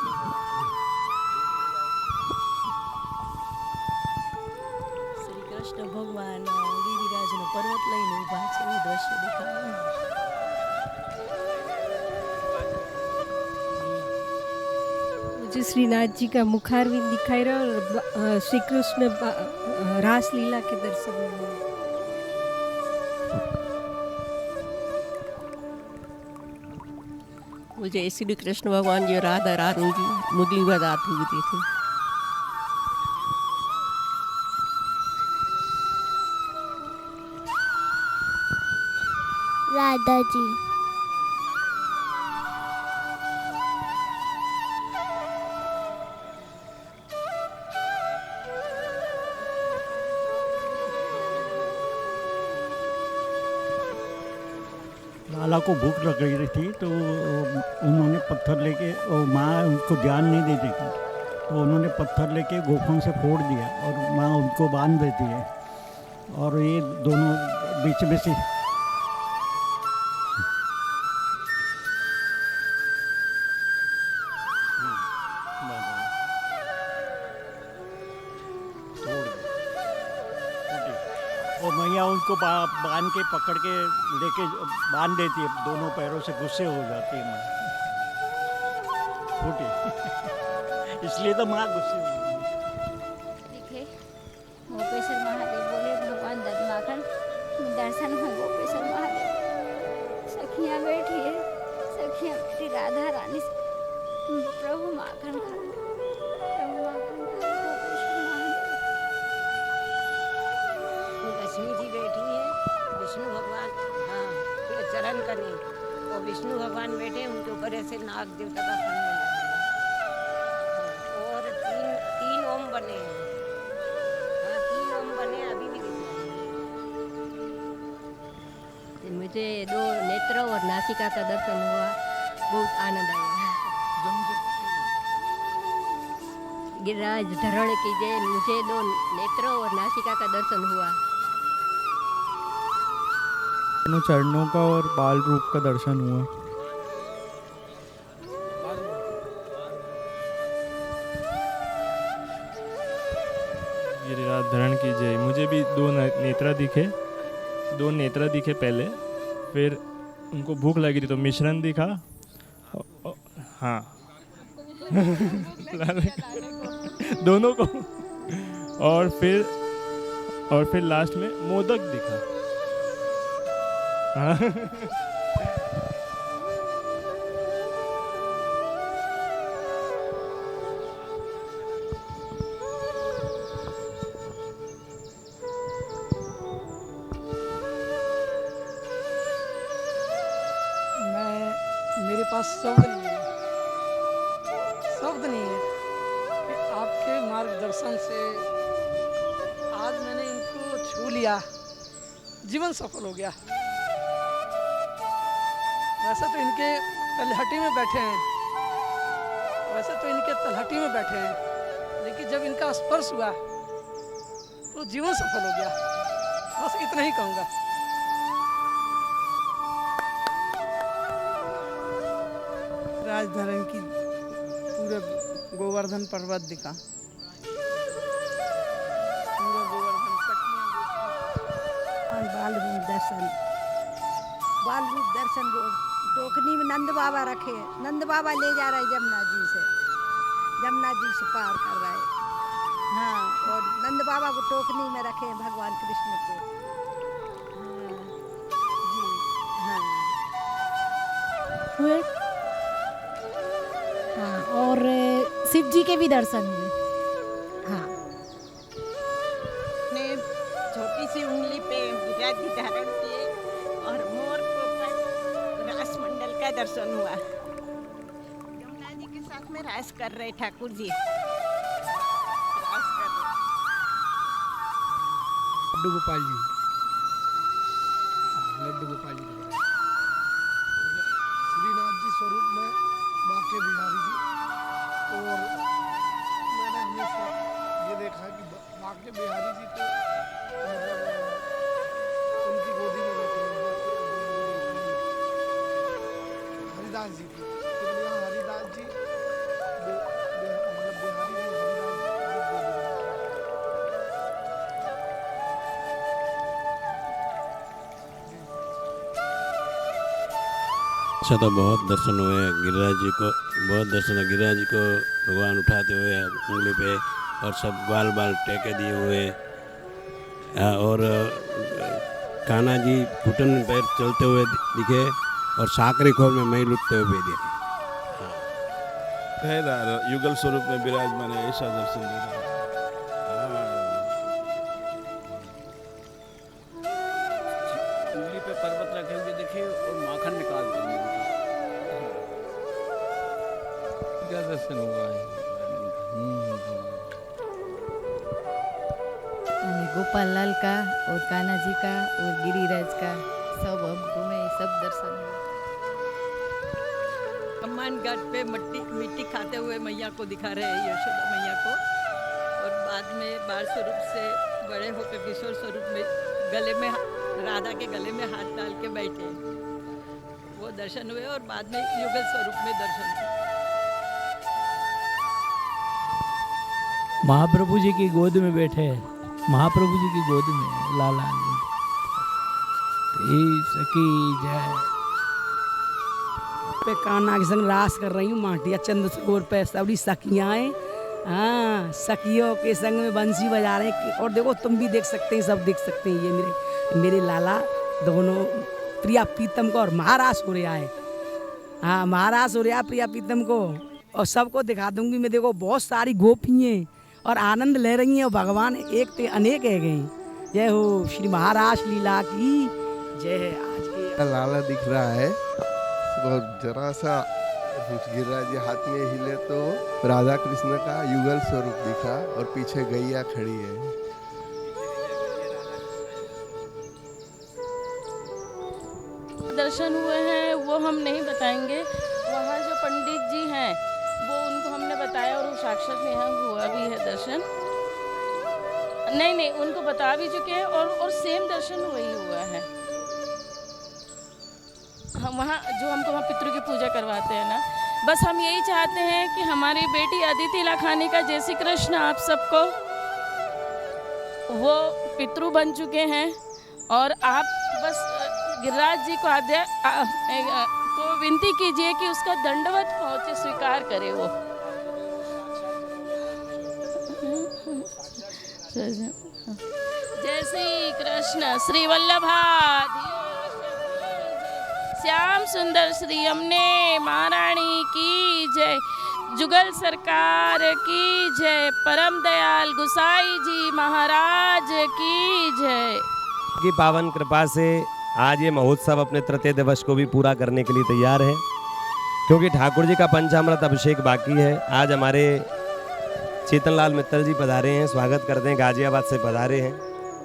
શ્રી કૃષ્ણ ભગવાન ગિરિરાજનો પર્વત લઈને ઊભા છે, એવું દ્રશ્ય દેખાય. मुझे श्रीनाथ जी का मुखारविंद दिखाई रहा और श्री कृष्ण रास लीला के दर्शन हुए. मुझे श्री कृष्ण भगवान जी राधा रानी जी मुरली बजाती हुई थी. राधा जी। लाला को भूख लग रही थी तो उन्होंने पत्थर लेके, और माँ उनको ज्ञान नहीं देती थी, तो उन्होंने पत्थर लेके गोफन से फोड़ दिया और माँ उनको बांध देती है, और ये दोनों बीच में से और मैया उनको बांध के पकड़ के लेके बांध देती है, दोनों पैरों से गुस्से हो जाती है माँ फूटी इसलिए तो माँ गुस्से लिखे गोपेश्वर महादेव बोले भगवान दत्तमाखन दर्शन हो गोपेश्वर महादेव। सखियाँ बैठी है, सखियाँ बैठी राधा रानी प्रभु माखन खा, प्रभु माखन खा गोपेश्वर महादेव। लक्ष्मी जी बैठी है, विष्णु भगवान चरण करने, और विष्णु भगवान बैठे, उनके ऊपर ऐसे नाग देवता का फन बना है। बने हैं। हाँ 3 ओम बने अभी भी दिख रहे हैं। मुझे 2 नेत्रों और नासिका का दर्शन हुआ, बहुत आनंद आया। गिरिराज धरण की जय। मुझे 2 नेत्रों और नासिका का दर्शन हुआ। चरणों का और बाल रूप का दर्शन हुआ। गिरिराज धरण की जय। मुझे भी 2 नेत्रा दिखे पहले, फिर उनको भूख लगी थी तो मिश्रण दिखा। हाँ दोनों को। और फिर लास्ट में मोदक दिखा। हाँ मेरे पास शब्द नहीं है कि आपके मार्गदर्शन से आज मैंने इनको छू लिया, जीवन सफल हो गया। वैसे तो इनके तलहटी में बैठे हैं, लेकिन जब इनका स्पर्श हुआ तो जीवन सफल हो गया। बस इतना ही कहूँगा। राजधरण की पूरे गोवर्धन पर्वत दिखा। पूरा गोवर्धन बाल रूप दर्शन टोकनी में नंद बाबा रखे। नंद बाबा ले जा रहे जमुना जी से पार कर रहे हैं। हाँ, और नंद बाबा को टोकनी में रखे हैं भगवान कृष्ण को। हाँ जी, हाँ हुए। हाँ, और शिव जी के भी दर्शन हुए। हाँ, ने छोटी सी उंगली पे विराजी धारण किए और मोर को रास मंडल का दर्शन हुआ। यमुना जी के साथ में रास कर रहे ठाकुर जी। लड्डू गोपाल जी श्रीनाथ जी स्वरूप में बांके बिहारी जी। और मैंने हमेशा ये देखा कि बांके बिहारी जी तो मतलब उनकी गोदी में बैठे हैं हरिदास जी की। तो यहाँ हरिदास जी मतलब बिहारी जी हरिदास जी गोदी में। अच्छा तो बहुत दर्शन हुए गिरिराज जी को, गिरिराज जी को भगवान उठाते हुए उंगली पे और सब बाल टेके दिए हुए। और कान्हा जी घुटन पैर चलते हुए दिखे और साकरी खोल में मई लुटते हुए भी दिखे। युगल स्वरूप में विराजमान है, ऐसा दर्शन देखा। उंगली पे पर्वत रखे हुए दिखे और माखन निकालते हुए दिखे। क्या दर्शन हुआ है? गोपाल लाल का और कान्हा जी का और गिरिराज का सब हम घूमे, सब दर्शन हुए। कमान घाट पे मिट्टी खाते हुए मैया को दिखा रहे हैं, यशोदा मैया को। और बाद में बाल स्वरूप से बड़े होकर किशोर स्वरूप में गले में राधा के गले में हाथ डाल के बैठे, वो दर्शन हुए। और बाद में युगल स्वरूप में दर्शन हुए। महाप्रभु जी की गोद में बैठे हैं, महाप्रभु जी की गोद में लाला सकी जय। पे कान्हा के संग रास कर रही हूँ माटिया चंद्रशेखर पे सभी सखियाँ हैं। हाँ, सखियों के संग में बंसी बजा रहे हैं। और देखो तुम भी देख सकते हैं, सब देख सकते हैं। ये मेरे लाला दोनों प्रिया प्रीतम को और महाराज हो रहा है। हाँ, महाराज हो रहा प्रिया प्रीतम को। और सबको दिखा दूंगी मैं। देखो बहुत सारी गोपियाँ और आनंद ले रही हैं। और भगवान एक ते अनेक है गए। जय हो श्री महाराज लीला की जय है। आज के लाला दिख रहा है और जरा सा गिरिराज जी हाथ में हिले तो राधा कृष्ण का युगल स्वरूप दिखा और पीछे गैया खड़ी है। दर्शन हुए हैं वो हम नहीं बताएंगे, वहाँ जो पंडित जी हैं वो उनको हमने बताया और वो साक्षात यहाँ हुआ भी है दर्शन। नहीं उनको बता भी चुके हैं और सेम दर्शन वही हुआ है। हम वहाँ जो हमको वहाँ पितरों की पूजा करवाते हैं ना, बस हम यही चाहते हैं कि हमारी बेटी अदिति लाखानी का जय श्री कृष्ण आप सबको, वो पितृ बन चुके हैं और आप बस गिरिराज जी को को विनती कीजिए कि उसका दंडवत पहुँचे, स्वीकार करे वो। जय श्री कृष्ण श्री वल्लभा श्याम सुंदर श्री यमुने महारानी की जय, जुगल सरकार की जय, परम दयाल गुसाई जी महाराज की जय। की पावन कृपा से आज ये महोत्सव अपने तृतीय दिवस को भी पूरा करने के लिए तैयार है, क्योंकि ठाकुर जी का पंचामृत अभिषेक बाकी है। आज हमारे चेतनलाल मित्तल जी पधारे हैं, स्वागत करते हैं, गाजियाबाद से पधारे हैं,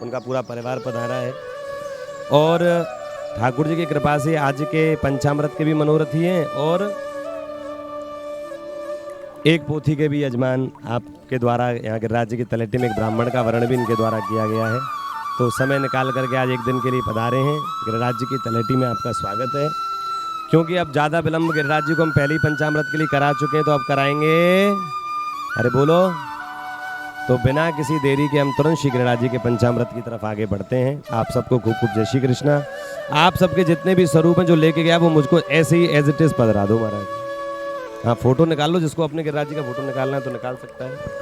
उनका पूरा परिवार पधारा है। और ठाकुर जी की कृपा से आज के पंचामृत के भी मनोरथी हैं और एक पोथी के भी यजमान आपके द्वारा यहाँ गिरिराज जी की तलेटी में एक ब्राह्मण का वर्ण भी इनके द्वारा किया गया है। तो समय निकाल करके आज एक दिन के लिए पधारे हैं। गिरिराज जी की तलेटी में आपका स्वागत है। क्योंकि अब ज़्यादा विलम्ब गिरिराज जी को हम पहले ही पंचामृत के लिए करा चुके हैं, तो अब कराएंगे, अरे बोलो, तो बिना किसी देरी के हम तुरंत श्री गिरिराज जी के पंचामृत की तरफ आगे बढ़ते हैं। आप सबको खूब खूब जय श्री कृष्णा। आप सबके जितने भी स्वरूप हैं जो लेके गया वो मुझको ऐसे ही एज इट इज़ पधरा दो महाराज। हाँ, फोटो निकाल लो, जिसको अपने गिरिराज जी का फोटो निकालना है तो निकाल सकता है।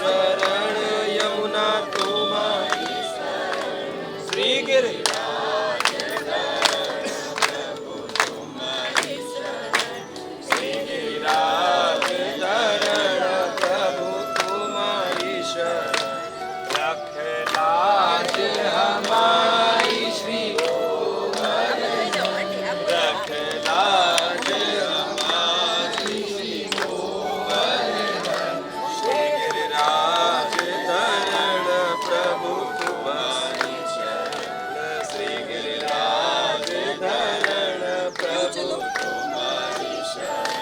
शरण यमुना तुम्हारी श्री गिरिराज श्री गिरिराज धरण प्रभु तुम्हारी शरण रख लाज हमारी श्री गोवर्धन रख लाज हमारी श्री गोवर्धन श्री गिरिराज धरण प्रभु तुम्हारी शरण श्री गिरिराज धरण प्रभु तुम्हारी शरण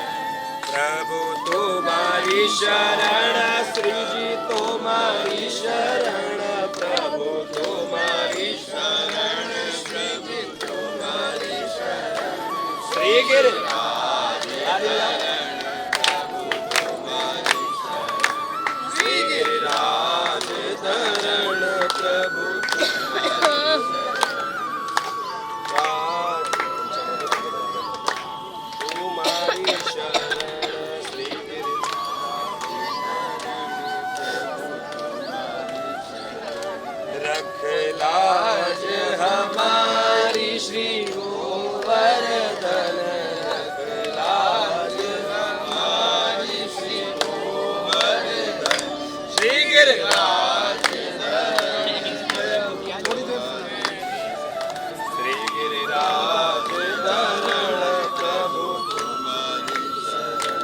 प्रभु तुम्हारी शरण श्री जी तुम्हारी शरण प्रभु तुम्हारी शरण श्री जी तुम्हारी शरण श्री गिरिराज धरण प्रभु तुम्हारी शरण श्री गिरिराज धरण प्रभु तुम्हारी शरण श्री रख लाज हमारी श्री गोवर्धन रख लाज हमारी श्री गोवर्धन श्री गिरिराज श्री गिरिराज धरण प्रभु तुम्हारी शरण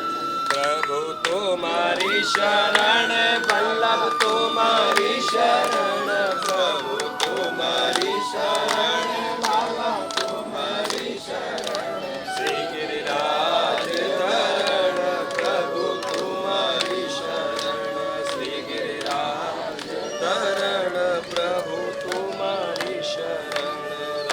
प्रभु तुम्हारी शरण वल्लभ तुम्हारी शरण प्रभु तुम्हारी शरण बाबा तुम्हारी शरण श्री गिरिराज धरण प्रभु तुम्हारी शरण श्री गिरिराज धरण प्रभु तुम्हारी शरण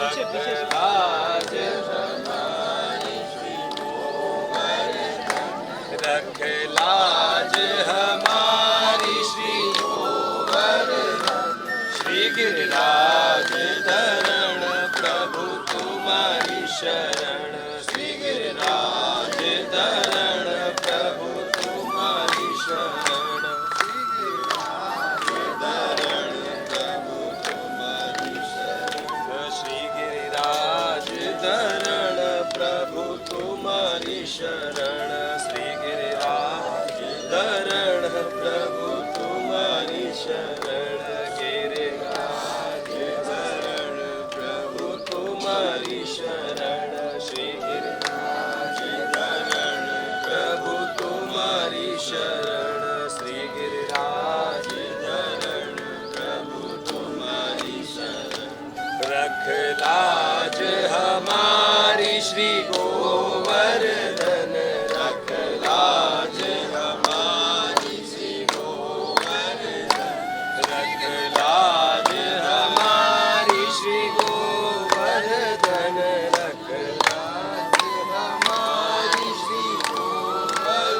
रख लाज हमारी श्री गोवर्धन रख लाज हमारी श्री गोवर्धन श्री गिरिराज धरण प्रभु तुम्हारी शरण श्री गिरिराज धरण प्रभु तुम्हारी शरण श्री गिरिराज धरण प्रभु तुम्हारी शरण श्री गिरिराज धरण प्रभु तुम्हारी शरण श्री गिरिराज धरण प्रभु तुम्हारी शरण गिरिराज धरण प्रभु तुम्हारी शरण श्री गिरिराज धरण प्रभु तुम्हारी शरण श्री गिरिराज धरण प्रभु तुम्हारी शरण रख लाज हमारी श्री गोवर्धन रख लाज हमारी श्री गोवर्धन रख लाज हमारी श्री गोवर्धन रख लाज हमारी श्री गोवर्धन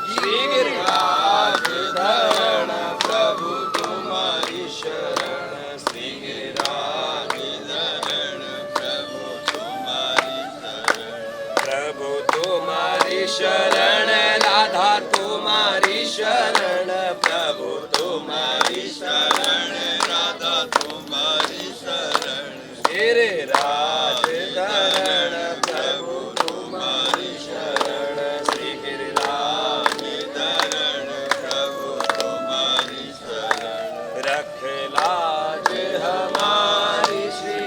श्री गिरिराज धरण प्रभु तुम्हारी शरण श्री गिरिराज धरण प्रभु तुम्हारी शरण प्रभु तुम्हारी शरण राधा तुम्हारी शरण प्रभु तुम्हारी शरण राधा तुम्हारी शरण गिरिराज धरण प्रभु तुम्हारी शरण श्री गिरिराज धरण प्रभु तुम्हारी शरण रख लाज हमारी श्री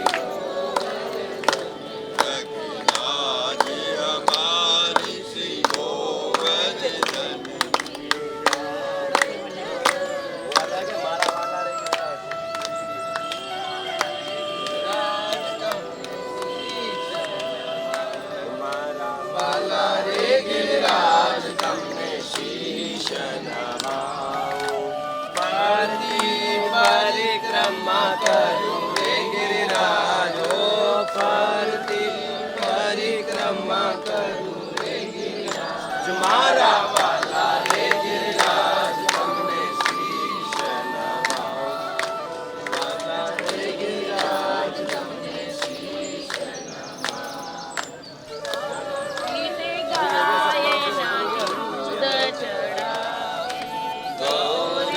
रख लाज हमारी श्री गोवर्धन माला रे गिरिराज तुमने शीश नवाओ पार्थिव परिक्रमा करो रे गिरिराजो पार्थिव परिक्रमा करो रे गिरिराज मारा वाला रे गिरिराज तुमने शीश नवाओ माला रे गिरिराज तुमने शीश गाये ना दूध चढ़ावे गौरी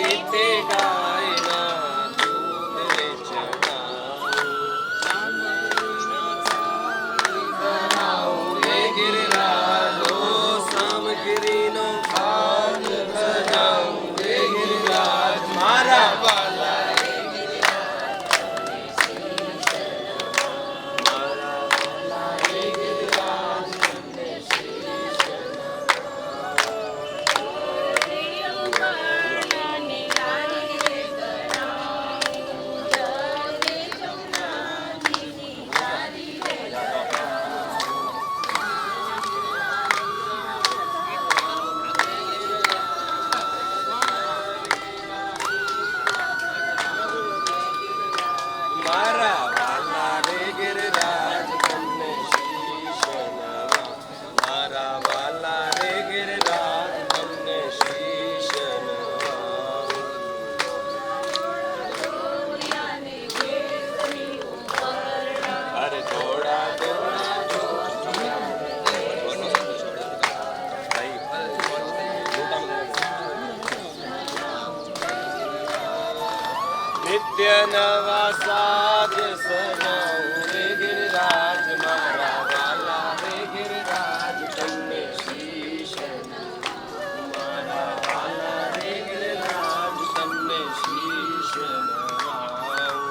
नित्य नवा साज सजाऊं रे गिरिराज मारा वाला रे गिरिराज तन्ने शीश नवाऊं मारा वाला रे गिरिराज तन्ने शीश नवाऊं।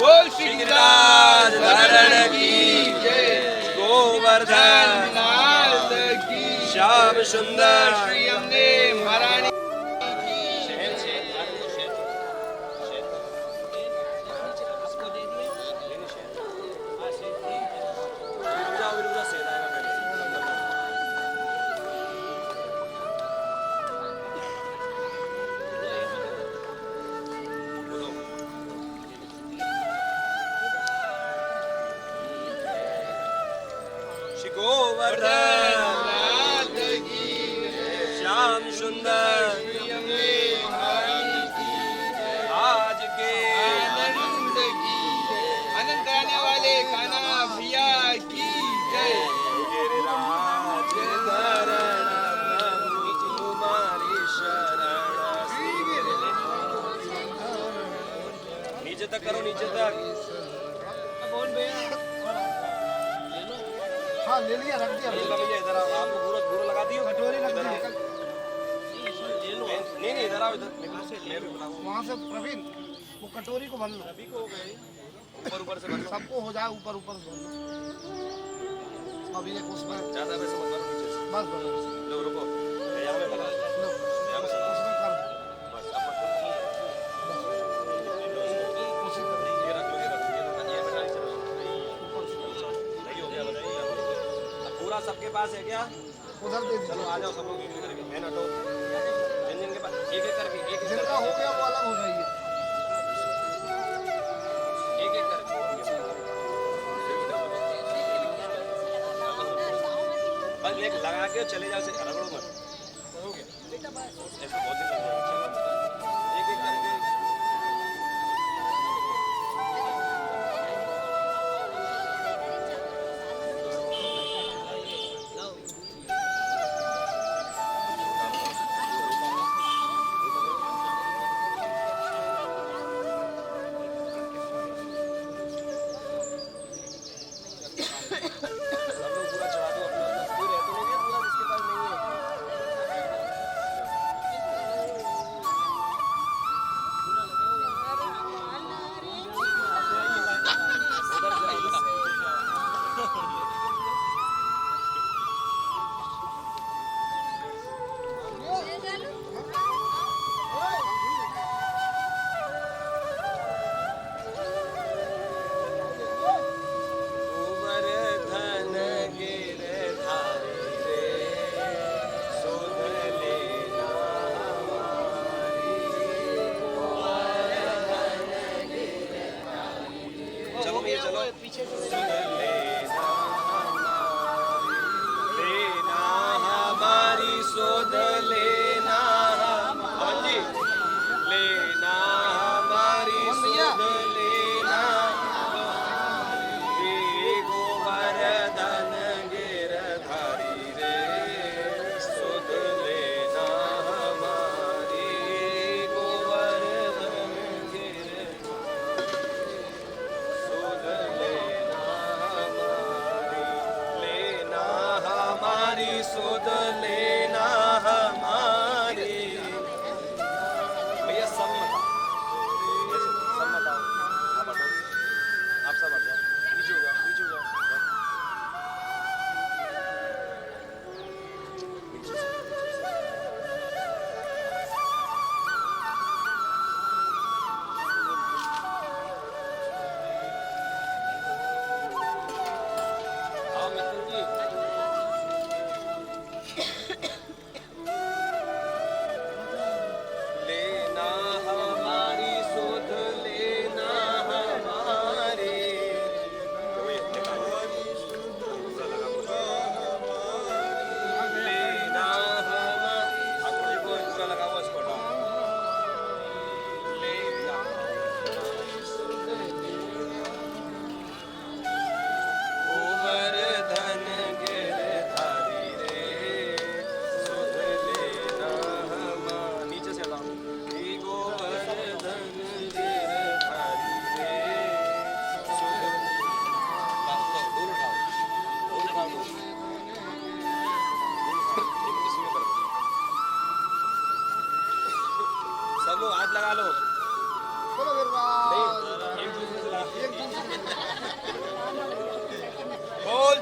बोल श्री गिरिराज धरण की जय, गोवर्धन नाथ की, श्याम सुंदर श्री अम्बे महारानी गोवर्धन नाथ की, श्याम सुंदर आज के आनंद की, आनंद कराने वाले कान्हा भैया की जय। गिरिराज धरण प्रभु तुम्हारी शरण, नीचे तक करो, नीचे तक। हाँ ले लिया, रख दिया भैया इधर आओ, आपको पूरा पूरा लगा दियो, कटोरी लग दी। नहीं इधर आओ, इधर मैं भी बुलाऊं। वहाँ से प्रवीण वो कटोरी को भर लो, सभी को हो गए, ऊपर से भर लो, सबको हो जाए, ऊपर भर लो। अभी एक उसमें ज्यादा वैसे मत भरो, नीचे से बस भर लो। लो रुको, यहाँ में लगा लो यहाँ में उसमें कर बस अब ये रख लो, ये रख लो, ये बैठा नीचे रखो। नहीं हो गया, बताइए अब पूरा सबके पास है क्या? उधर दे चलो आ जाओ सब लोग एक करके, मैं हटो जिन के पास एक एक करके, एक जिनका हो गया वो अलग हो जाइए, एक एक करके। बस एक लगा के चले जाओ, से रगड़ो मत, करोगे ऐसे बहुत ही एक एक करके।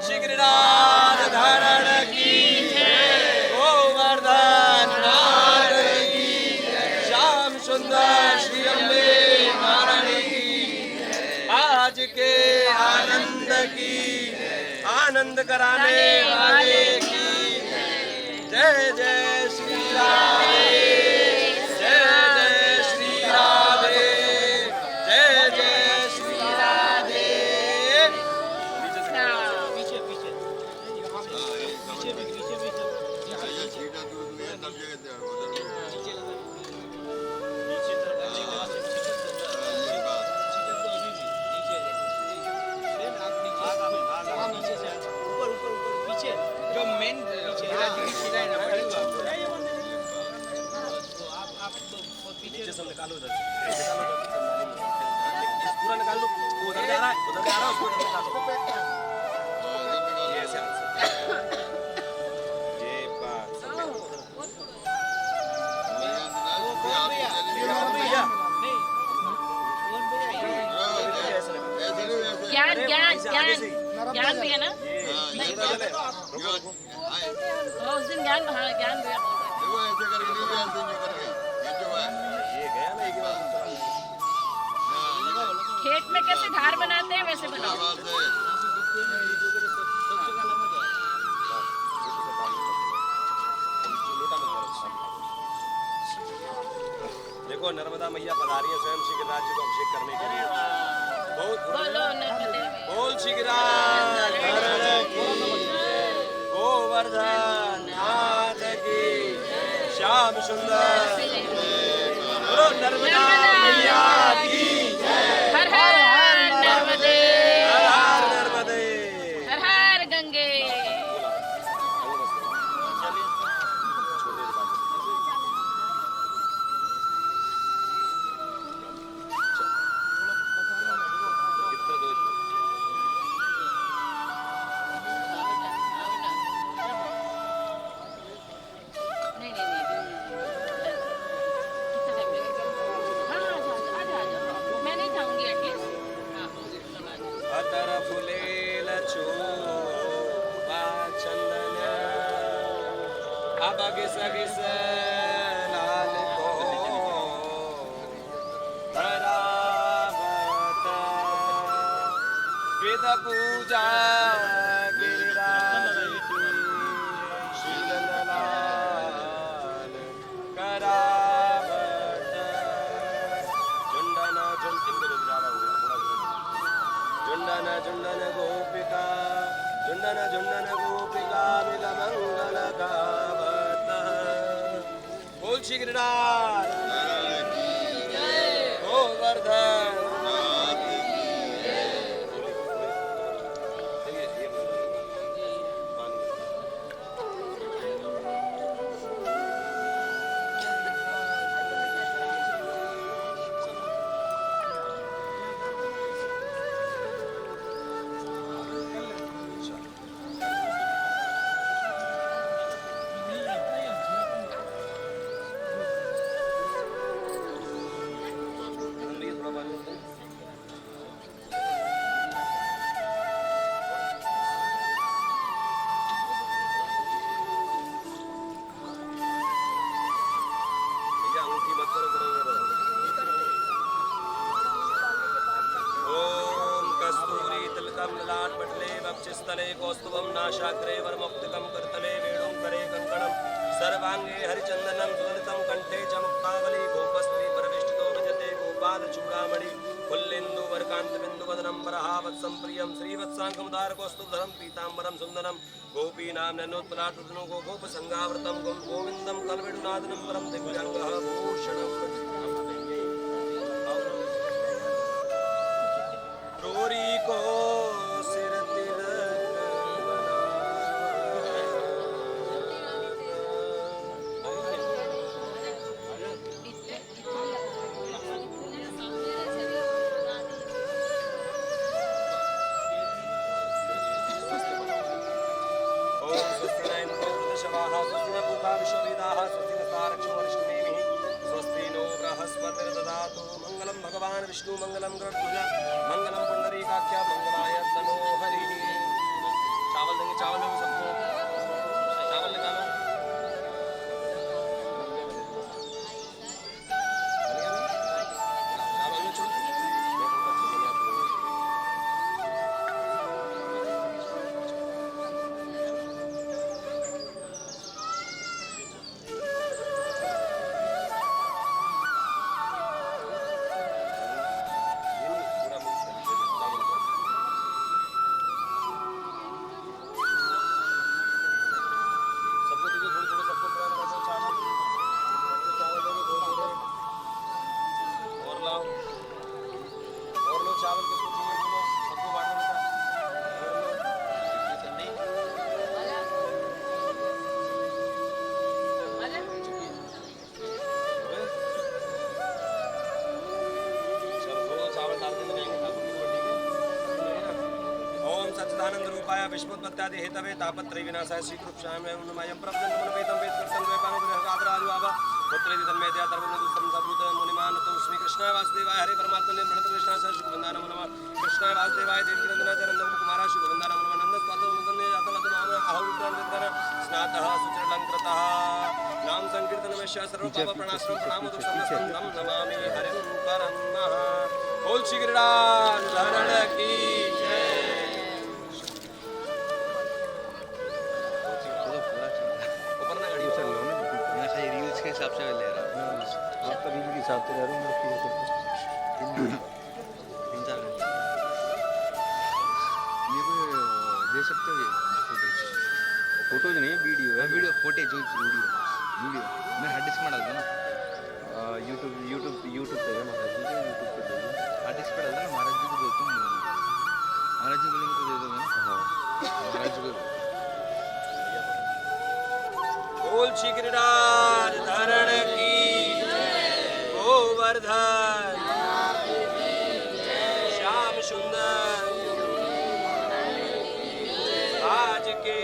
श्री गिरिराज धारण की जय, गोवर्धन नाथ की जय, श्याम सुंदर श्री अम्बे महारानी की, आज के आनंद की, आनंद कराने वाले की जय, जय श्री राधे, जय जय श्री राधे, जय जय श्री राधे। जो मेन पीछे सब निकालो उधर पूरा निकाल लो, उधर जा रहा है, उधर जा रहा है, उसको निकालो। ये ऐसे ये बात ज्ञान ज्ञान ज्ञान ज्ञान भी है ना, उस दिन ज्ञान, हाँ ज्ञान भी है। खेत में कैसे धार बनाते हैं वैसे बनाओ। देखो नर्मदा मैया पधारी है स्वयं श्री गिरिराज जी को अभिषेक करने के लिए। बोल श्री गिरिराज गोवर्धन नाथ की, श्याम सुंदर बोलो नर्मदा मैया की, हर हर नर्मदे, हर हर नर्मदे, हर हर गंगे। पूजा गिरिराज की, शीललाल करावत, झुंडन झुंडन झुंडन गोपिका, झुंडन झुंडन गोपिका मिल मंगल गावत। बोल श्री गिरिराज गोवर्धन। स्थले कौस्तुभम नाशाग्रे वरमुक्तिकं करतले वेणुं करे कंकणं सर्वांगे हरिचंदनं सुललितं कंठे च मुक्तावली गोपस्त्री परवेष्टितो विजते गोपाल चूड़ामणि पुल्लिन्दु वरकान्तबिन्दुवदनं वरहावत्सं प्रियं श्रीवत्साङ्गमुदारकौस्तुभधरं पीताम्बरं सुन्दरं गोपीनां नयनोत्पलाटुतनु गोपसंगावृतं गोविन्दं कलवेणुनादनं परं दिव्याङ्गः भूषणं रोरी को विष्णु मंगलम गरुड़ध्वज मंगलम पुंडरीकाक्ष मंगलाय तनो हरि। सच्चिदानंद रूपाय विश्वोत्पत्त्यादि हेतवे तापत्रय विनाशाय श्रीकृष्णाय उन्नमयं प्रपदन्नमनपेतं वेदकृतं द्वैपानुग्रहगादराजुआव पुत्रेति तन्मेतया सर्वज्ञदुस्तं सभूत मुनिमानतोऽस्मि कृष्णाय वासुदेवाय हरे परमात्मने प्रणतकृष्णाय श्रीगोविन्दाय नमो नमः कृष्णाय वासुदेवाय देवकीनन्दनाय नन्दकुमाराय श्रीगोविन्दाय नमो नमः नन्दस्वातन्त्रने जातलतमाम अहौत्रं स्नातः सुचरलङ्कृतः नाम संकीर्तनमेश्य सर्वपापप्रणाशनं प्रणामोदुसंस्तम नमामि हरिं परमः। बोल श्री गिरिराज धरण की जय। ऊपर ना गाड़ी चल लो ना सही रील्स के हिसाब से ले रहा हूं आपका रील के हिसाब से ले रहा हूं मैं तीन चार घंटे ये कोई दे सकते हो ये फोटोज नहीं वीडियो है वीडियो फुटेज वीडियो वीडियो मैं हार्ड डिस्क में डाल दूँ ना यूट्यूब पे है महाराज जी के यूट्यूब पे हार्ड डिस्क पे डाल दो ना महाराज जी को बोलता हूँ महाराज जी को लिंक तो दे दोगे ना हाँ महाराज जी को बोल श्री गिरिराज धरण की गोवर्धन श्याम सुंदर आज के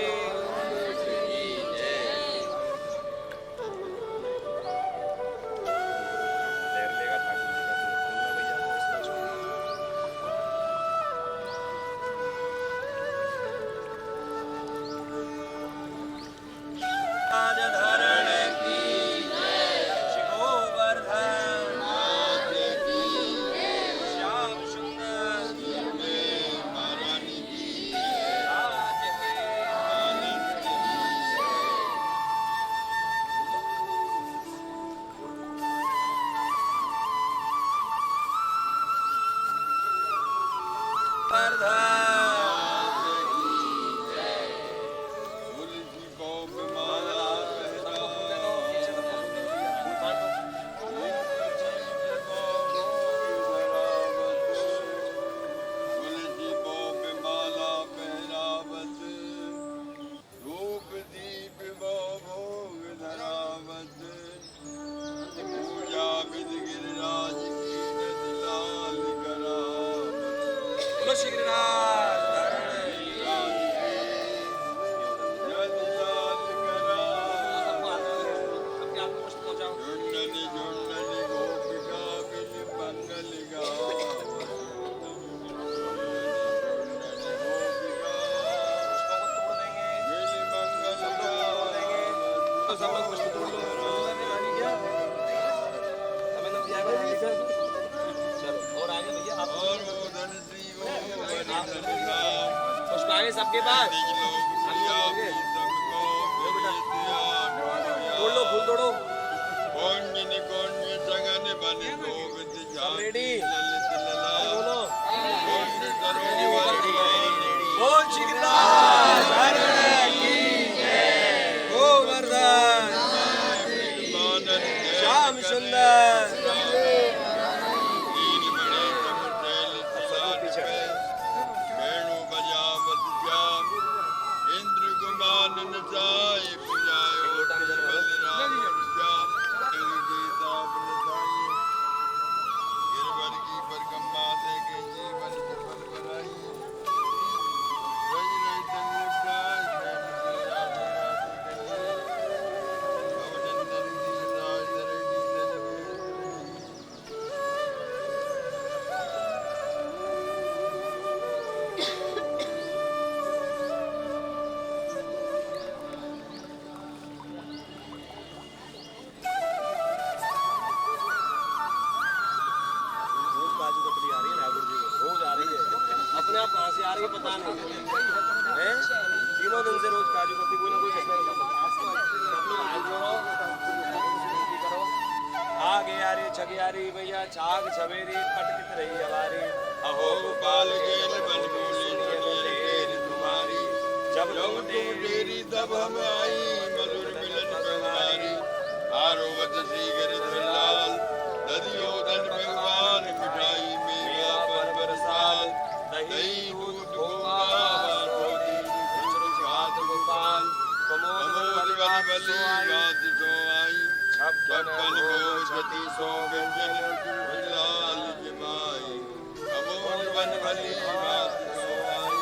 सबके पास तोड़ लो फूल तोड़ो रेडी बोलो बोल श्री गिरिराज धरण की जय गोवर्धन श्याम सुंदर छाग छवेरी पटकित रही हमारी अहो गोपाल गेल बन बोली तुम्हारी जब तुम तेरी तब हम आई मधुर मिलन तुम्हारी आरोवत श्री गिरिधरलाल दधियो धन भगवान मिठाई मेवा पर बरसात दही दूध गोवा गोपाल कमोद बली बात जो आई छप्पन भोज गति सो व्यंजन लाल जमाई अमोद बन भली बात जो आई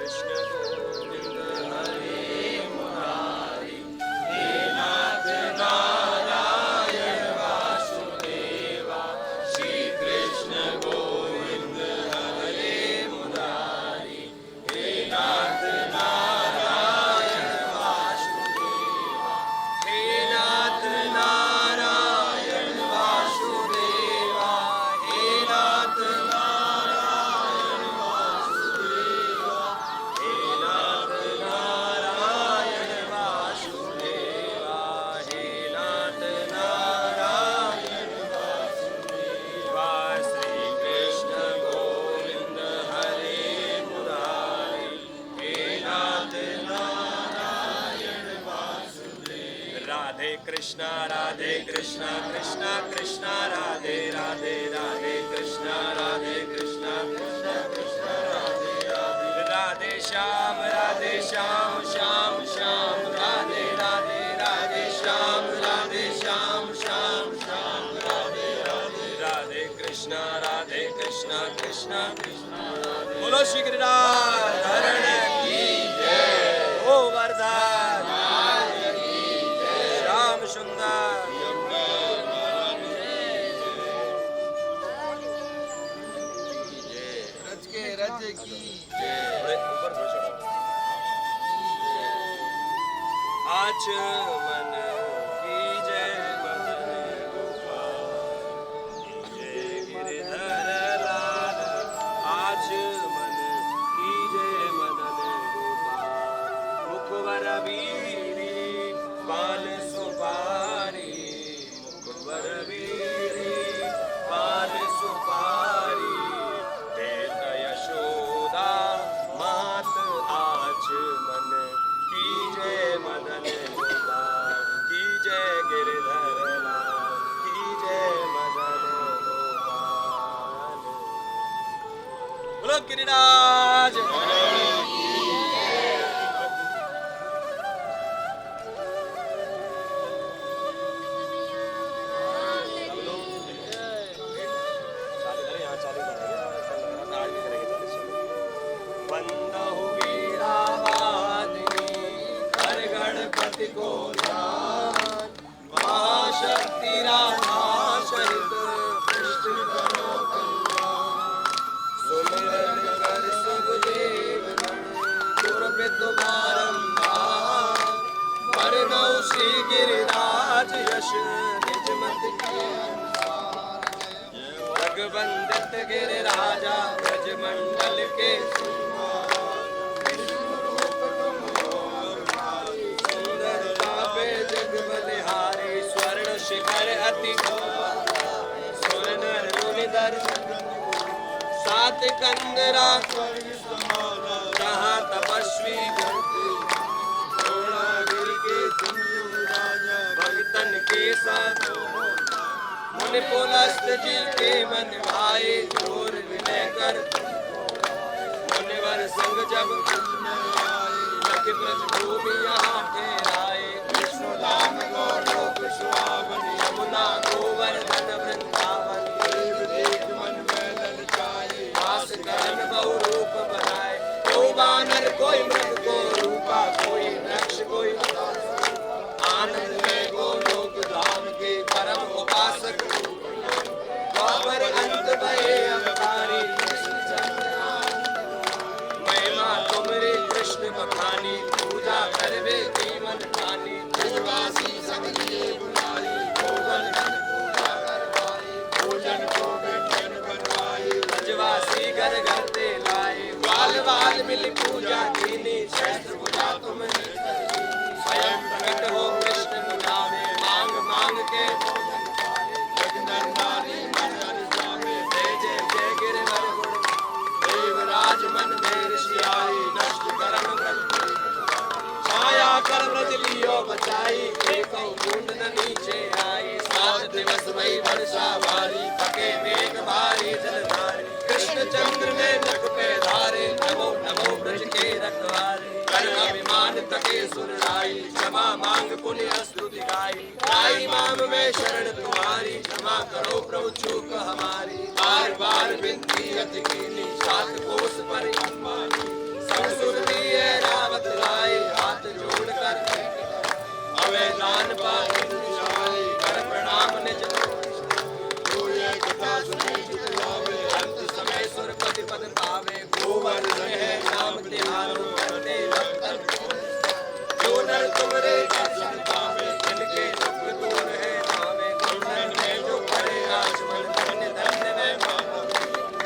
कृष्ण गोविंद हरे मुरारी हे नाथ नारायण वासुदेवा श्री कृष्ण गोविंद हरे मुरारी हे नाथ नारायण वासुदेवा हे नाथ नारायण वासुदेवा हे नाथ नारायण वासुदेवा हे नाथ नारायण वासुदेवा हे नाथ नारायण वासुदेवा श्री कृष्ण गोविंद हरे मुरारी हे नाथ नारायण वासुदेवा राधे कृष्णा कृष्णा कृष्णा राधे राधे राधे कृष्णा कृष्णा कृष्णा राधे राधे राधे श्याम श्याम श्याम राधे राधे राधे श्याम श्याम श्याम राधे राधे राधे कृष्णा कृष्णा कृष्णा राधे बोलो श्री गिरिराज धरण की जय ओ वरदान श्याम सुंदर रज के रज की ऊपर आज मन की जय मदन गोपाल जय गिरधर लाल आज मन की जय मदन गोपाल मुखवर बीरी पान सुपारी मुखवर बीरी पान सुपारी देत यशोदा मात आज मन की जय मदन गोपाल की जय गिरधर लाल की जय मदन गोपाल बोलो गिरिराज वंदहु वीरावादिनी हर गणपति को ध्यान महाशक्ति राधा सहित कृष्ण करो कल्याण सुमिरन कर सब देवगण दुर्बित बारंबार वरनौ श्री गिरिराज यश निज मत के अनुसार जगवंदित गिरिराजा ब्रज मंडल के जगबलिहारी स्वर्ण शिखर अति स्वर्ण रुनिधर सात कंदरा जहाँ तपस्वी द्रोणागिरि के भक्तन के साथ मुनि पुलस्त जी के मन भाए जोर विनय कर मुनिवर संग जब लख ब्रज भूमि यहाँ ठहराए विष्णु धाम गौलोक सुहावन यमुना गोवर्धन वृंदावन देव देख मन में ललचाए वास करन बहु रूप बनाए कोई बानर कोई मृग को रूपा कोई वृक्ष कोई आनंद में गोलोक धाम के परम उपासक द्वापर अंत भये अवतारी महिमा तुमरे कृष्ण बखानी पूजा करवे जीवन खानी ब्रजवासी संग लिए बुलाई गोवन पूजा करवाई भोजन को व्यंजन बनवाई ब्रजवासी घर घर ते लाए बाल बाल मिली पूजा कीनी शस्त्र पूजा तुमने स्वयं प्रकट हो कृष्ण पूजा में मांग मांग के भोजन पाए जगनंदानी मन जामे जय जय जय गिरिवर गुण देवराज मन में ऋषि आई नष्ट करम ब्रज छाया कर ब्रज लियो बचाई देखो बूंद न नीचे आई 7 दिवस वही वर्षा भारी पके मेघ भारी जलधारी कृष्ण चंद्र में नख पे धारे नमो नमो ब्रज के रखवारे कर अभिमान तके सुर राई क्षमा मांग पुण्य अस्तु दिखाई आई माम में शरण तुम्हारी क्षमा करो प्रभु चूक हमारी बार बार बिनती अति कीनी 7 कोस पर सब सुर पद पावे गोवर्धन है नाम तिहारो करते रतन जो नर तुमरे दर्शन पावे जिनके दुख दूर है नावे कुंडन में जो करे आचमन धन्य धन्य में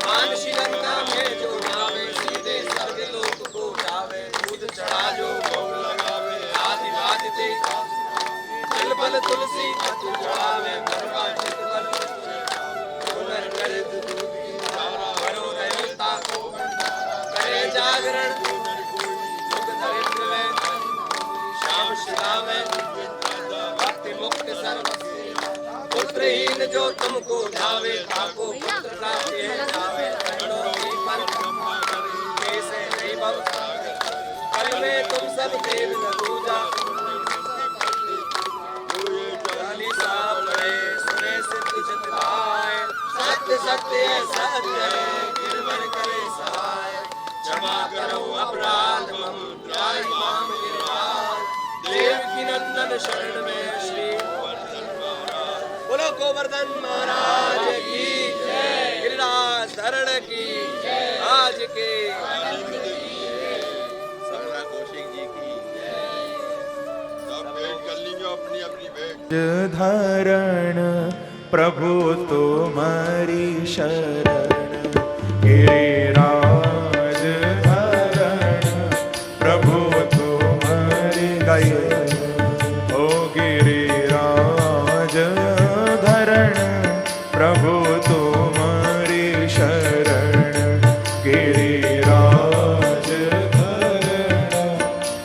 मानसी गंगा में जो नावे सीधे स्वर्ग लोक को जावे दूध चढ़ा जो भोग लगावे आदिवाद देखा जल बल तुलसी पत्र चढ़ावे परवा चित बल पुनर कर दूधी करो दयालुता करे जागरण दुख दरिद्र में श्याम शिला में भक्ति मुक्त सर्व पुत्रहीन जो तुमको ध्यावे ताको पुत्र प्राप्ति है जावे करोड़ों की पर कैसे नहीं भव कल में तुम सब देव न दूजा सत्य सत्य है सत्य है गिरवर करे सहाय क्षमा करो अपराध मम त्राहि माम गिरवार देव की नंदन शरण में श्री बोलो गोवर्धन महाराज की जय गिरिराज धरण की जय आज के सरला कौशिक जी की जय सब भेंट कर लीजिए अपनी अपनी भेंट धारण प्रभु तुम्हारी शरण गिरिराज धारण प्रभु तुम्हारी गाइए ओ गिरिराज धरण प्रभु तुम्हारी शरण गिरिराज धरण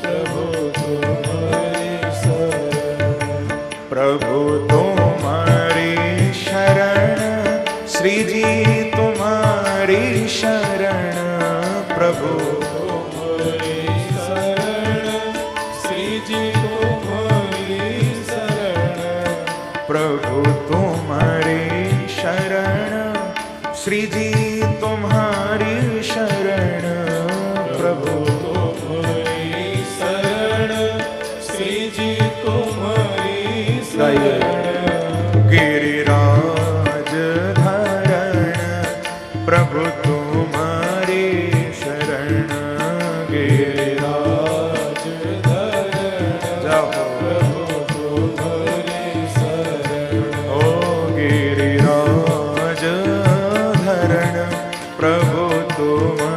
प्रभु तुम्हारी शरण प्रभु श्री जी तुम्हारी शरण प्रभु तुम्हारी शरण श्री जी तुम्हारी शरण प्रभु तुम्हारी शरण श्री जी तुम्हारी शरण प्रभु तुम्हारी शरण श्री जी तुम्हारी शरण गिरिराज प्रभु तुम्हारी शरण गिरिराज धरण जाओ प्रभु तुम्हारी शरण ओ गिरिराज धरण प्रभु तुम्हारी